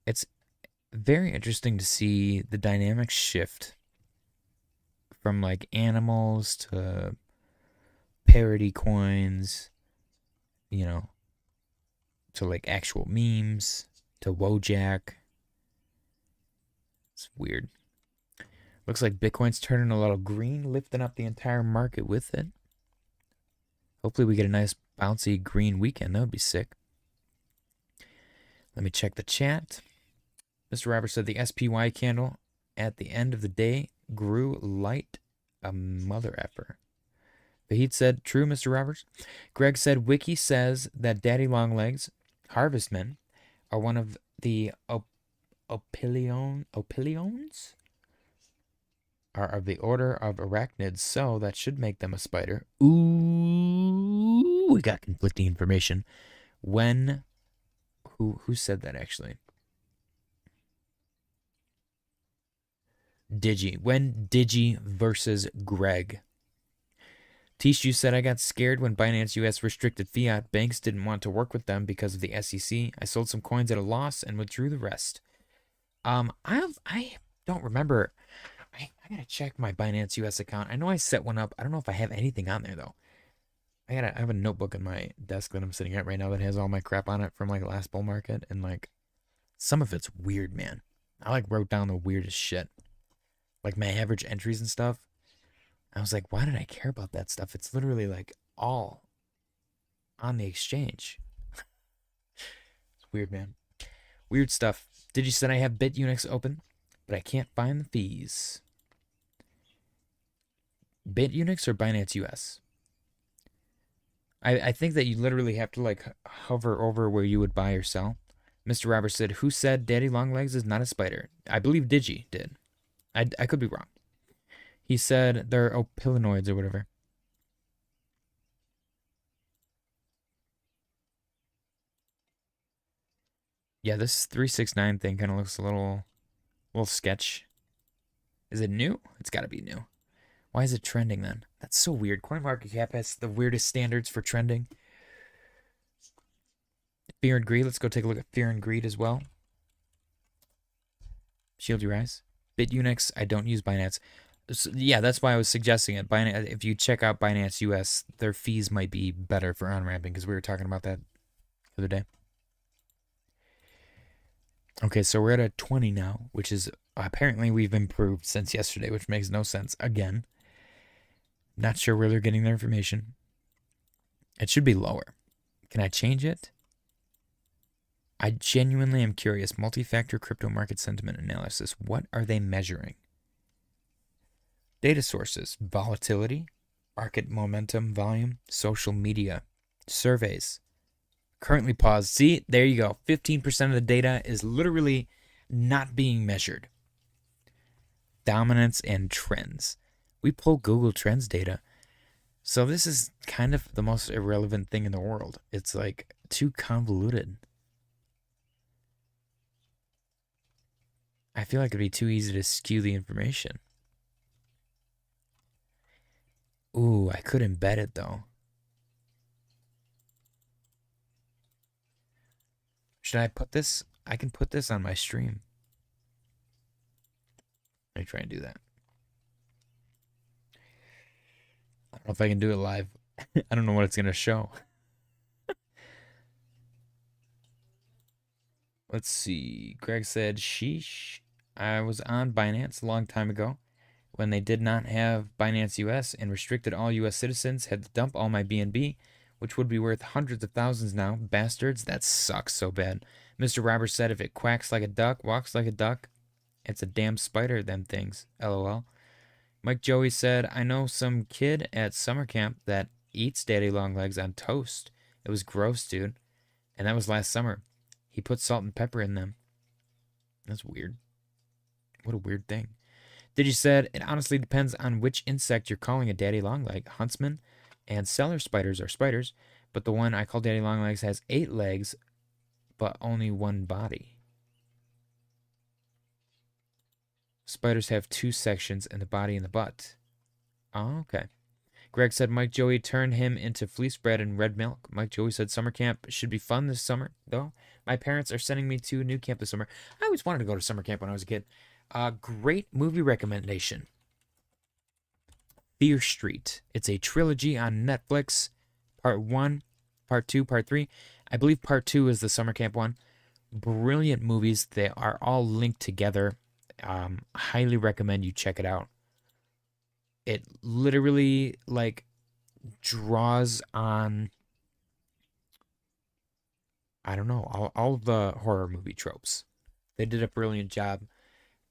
It's very interesting to see the dynamic shift from like animals to parody coins, you know, to like actual memes, to Wojak. It's weird. Looks like Bitcoin's turning a little green, lifting up the entire market with it. Hopefully we get a nice bouncy green weekend. That would be sick. Let me check the chat. Mr. Roberts said the SPY candle at the end of the day grew light a mother effer. Vahid said, true, Mr. Roberts. Greg said, Wiki says that daddy longlegs, harvestmen, are one of the opilions are of the order of arachnids, so that should make them a spider. Ooh, we got conflicting information. Who said that actually? Digi. When Digi versus Greg. Tishu said, I got scared when Binance US restricted fiat. Banks didn't want to work with them because of the SEC. I sold some coins at a loss and withdrew the rest. I don't remember. I gotta check my Binance US account. I know I set one up. I don't know if I have anything on there though. I have a notebook on my desk that I'm sitting at right now that has all my crap on it from like last bull market, and like some of it's weird, man. I like wrote down the weirdest shit. Like my average entries and stuff. I was like, why did I care about that stuff? It's literally like all on the exchange. It's weird, man. Weird stuff. Did you said I have BitUnix open, but I can't find the fees. BitUnix or Binance US? I think that you literally have to like hover over where you would buy or sell. Mr. Roberts said, who said Daddy Longlegs is not a spider? I believe Digi did. I could be wrong. He said they're opilinoids or whatever. Yeah, this 369 thing kind of looks a little sketch. Is it new? It's got to be new. Why is it trending then? That's so weird. CoinMarketCap has the weirdest standards for trending. Fear and Greed. Let's go take a look at Fear and Greed as well. Shield your eyes. BitUnix. I don't use Binance. So, yeah, that's why I was suggesting it. Binance, if you check out Binance US, their fees might be better for on-ramping because we were talking about that the other day. Okay, so we're at a 20 now, which is apparently we've improved since yesterday, which makes no sense. Again, not sure where they're getting their information. It should be lower. Can I change it? I genuinely am curious. Multi-factor crypto market sentiment analysis. What are they measuring? Data sources, volatility, market momentum, volume, social media, surveys. Currently paused. See, there you go. 15% of the data is literally not being measured. Dominance and trends. We pull Google Trends data. So this is kind of the most irrelevant thing in the world. It's like too convoluted. I feel like it'd be too easy to skew the information. Ooh, I could embed it though. Should I put this? I can put this on my stream. Let me try and do that. I don't know if I can do it live. I don't know what it's going to show. Let's see. Greg said, sheesh. I was on Binance a long time ago when they did not have Binance US and restricted all US citizens, had to dump all my BNB, which would be worth hundreds of thousands now. Bastards, that sucks so bad. Mr. Roberts said if it quacks like a duck, walks like a duck, it's a damn spider, them things. LOL. Mike Joey said, I know some kid at summer camp that eats daddy long legs on toast. It was gross, dude. And that was last summer. He put salt and pepper in them. That's weird. What a weird thing. Digi said, it honestly depends on which insect you're calling a daddy long leg. Huntsman and cellar spiders are spiders, but the one I call daddy long legs has 8 legs, but only 1 body. Spiders have 2 sections in the body and the butt. Oh, okay. Greg said Mike Joey turned him into fleece bread and red milk. Mike Joey said summer camp should be fun this summer, though. My parents are sending me to a new camp this summer. I always wanted to go to summer camp when I was a kid. Great movie recommendation. Fear Street. It's a trilogy on Netflix. Part 1, Part 2, Part 3. I believe Part 2 is the summer camp one. Brilliant movies. They are all linked together. Highly recommend you check it out. It literally like draws on, I don't know, all of the horror movie tropes. They did a brilliant job.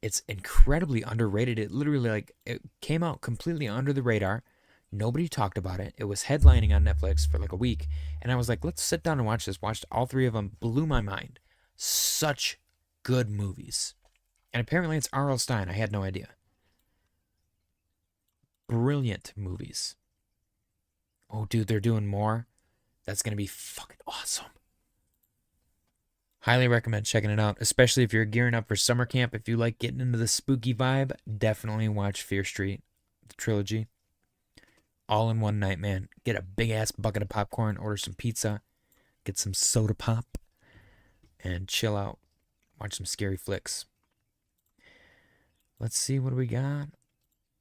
It's incredibly underrated. It literally like it came out completely under the radar. Nobody talked about it. It was headlining on Netflix for like a week, and I was like, let's sit down and watch this. Watched all 3 of them. Blew my mind. Such good movies. And apparently it's R.L. Stine. I had no idea. Brilliant movies. Oh, dude, they're doing more. That's going to be fucking awesome. Highly recommend checking it out, especially if you're gearing up for summer camp. If you like getting into the spooky vibe, definitely watch Fear Street, the trilogy. All in one night, man. Get a big-ass bucket of popcorn, order some pizza, get some soda pop, and chill out. Watch some scary flicks. Let's see what we got.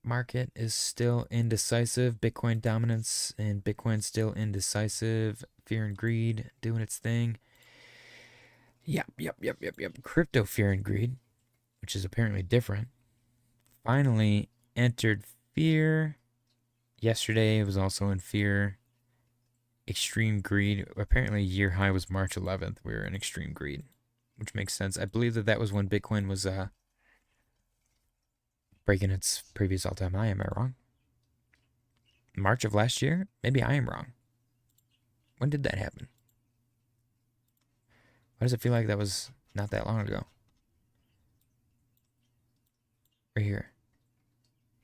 Market is still indecisive. Bitcoin dominance and Bitcoin still indecisive. Fear and greed doing its thing. Yep. Crypto fear and greed, which is apparently different, finally entered fear. Yesterday it was also in fear. Extreme greed. Apparently year high was March 11th. We were in extreme greed, which makes sense. I believe that was when Bitcoin was breaking its previous all-time high. Am I wrong? March of last year? Maybe I am wrong. When did that happen? Why does it feel like that was not that long ago? Right here.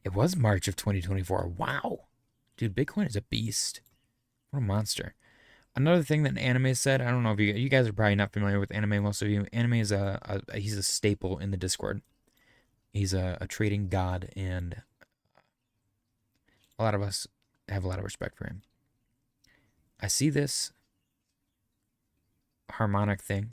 It was March of 2024. Wow. Dude, Bitcoin is a beast. What a monster. Another thing that Anime said, I don't know if you guys are probably not familiar with Anime. Most of you, Anime is he's a staple in the Discord. He's a trading god, and a lot of us have a lot of respect for him. I see this harmonic thing,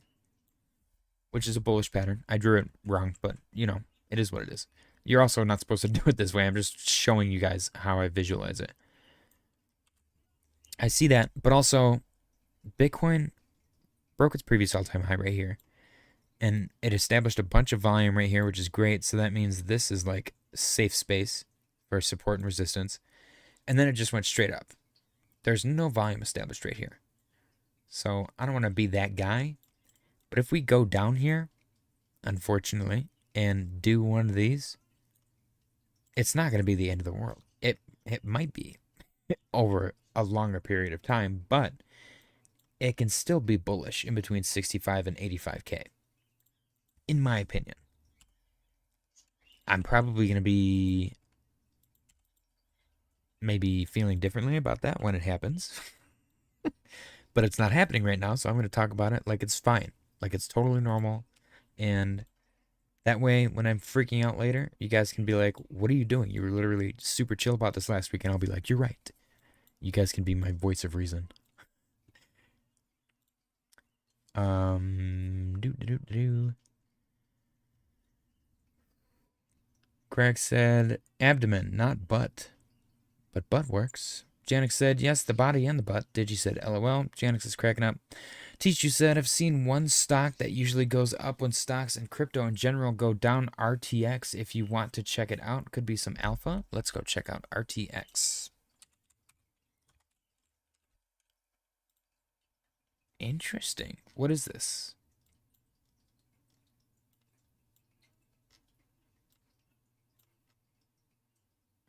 which is a bullish pattern. I drew it wrong, but you know, it is what it is. You're also not supposed to do it this way. I'm just showing you guys how I visualize it. I see that, but also Bitcoin broke its previous all-time high right here, and it established a bunch of volume right here, which is great. So that means this is like safe space for support and resistance, and then it just went straight up. There's no volume established right here, so I don't want to be that guy. But if we go down here, unfortunately, and do one of these, it's not going to be the end of the world. It might be over a longer period of time, but it can still be bullish in between 65 and 85K, in my opinion. I'm probably going to be maybe feeling differently about that when it happens. But it's not happening right now, so I'm going to talk about it like it's fine, like it's totally normal. And that way, when I'm freaking out later, you guys can be like, what are you doing? You were literally super chill about this last week. And I'll be like, you're right. You guys can be my voice of reason. Greg said, abdomen, not butt. But butt works. Janix said, yes, the body and the butt. Digi said, LOL. Janix is cracking up. Teach you said, I've seen one stock that usually goes up when stocks and crypto in general go down. RTX, if you want to check it out. Could be some alpha. Let's go check out RTX. Interesting. What is this?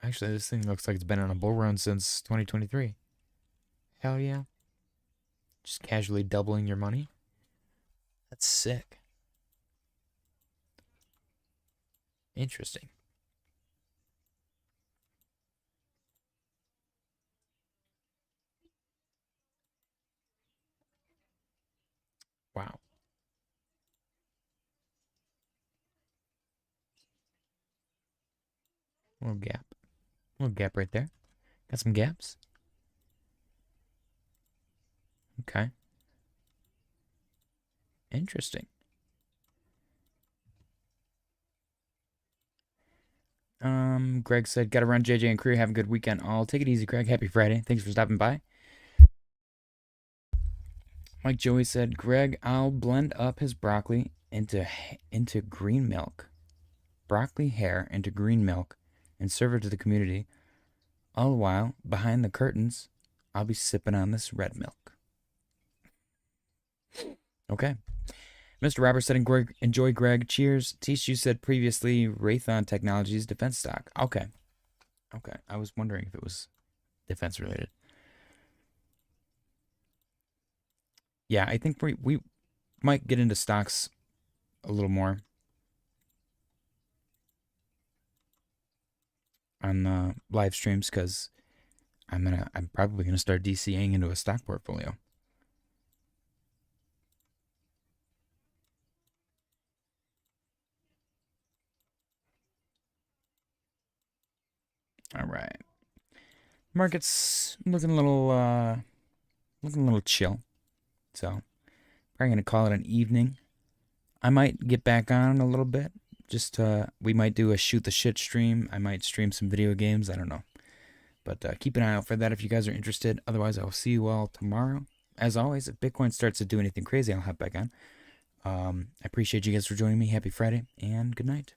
Actually, this thing looks like it's been on a bull run since 2023. Hell yeah. Just casually doubling your money. That's sick. Interesting. Wow. Little gap. Little gap right there. Got some gaps. Okay. Interesting. Greg said, gotta run, JJ and crew. Have a good weekend all. Take it easy, Greg. Happy Friday. Thanks for stopping by. Mike Joey said, Greg, I'll blend up his broccoli into green milk. Broccoli hair into green milk and serve it to the community. All the while, behind the curtains, I'll be sipping on this red milk. Okay. Mr. Roberts said, enjoy, Greg. Cheers. Tish, you said previously, Raytheon Technologies defense stock. Okay. Okay. I was wondering if it was defense related. Yeah, I think we might get into stocks a little more on the live streams because I'm probably gonna start DCAing into a stock portfolio. All right. Market's looking a little chill. So, probably going to call it an evening. I might get back on a little bit. Just, we might do a shoot the shit stream. I might stream some video games. I don't know. But keep an eye out for that if you guys are interested. Otherwise, I'll see you all tomorrow. As always, if Bitcoin starts to do anything crazy, I'll hop back on. I appreciate you guys for joining me. Happy Friday, and good night.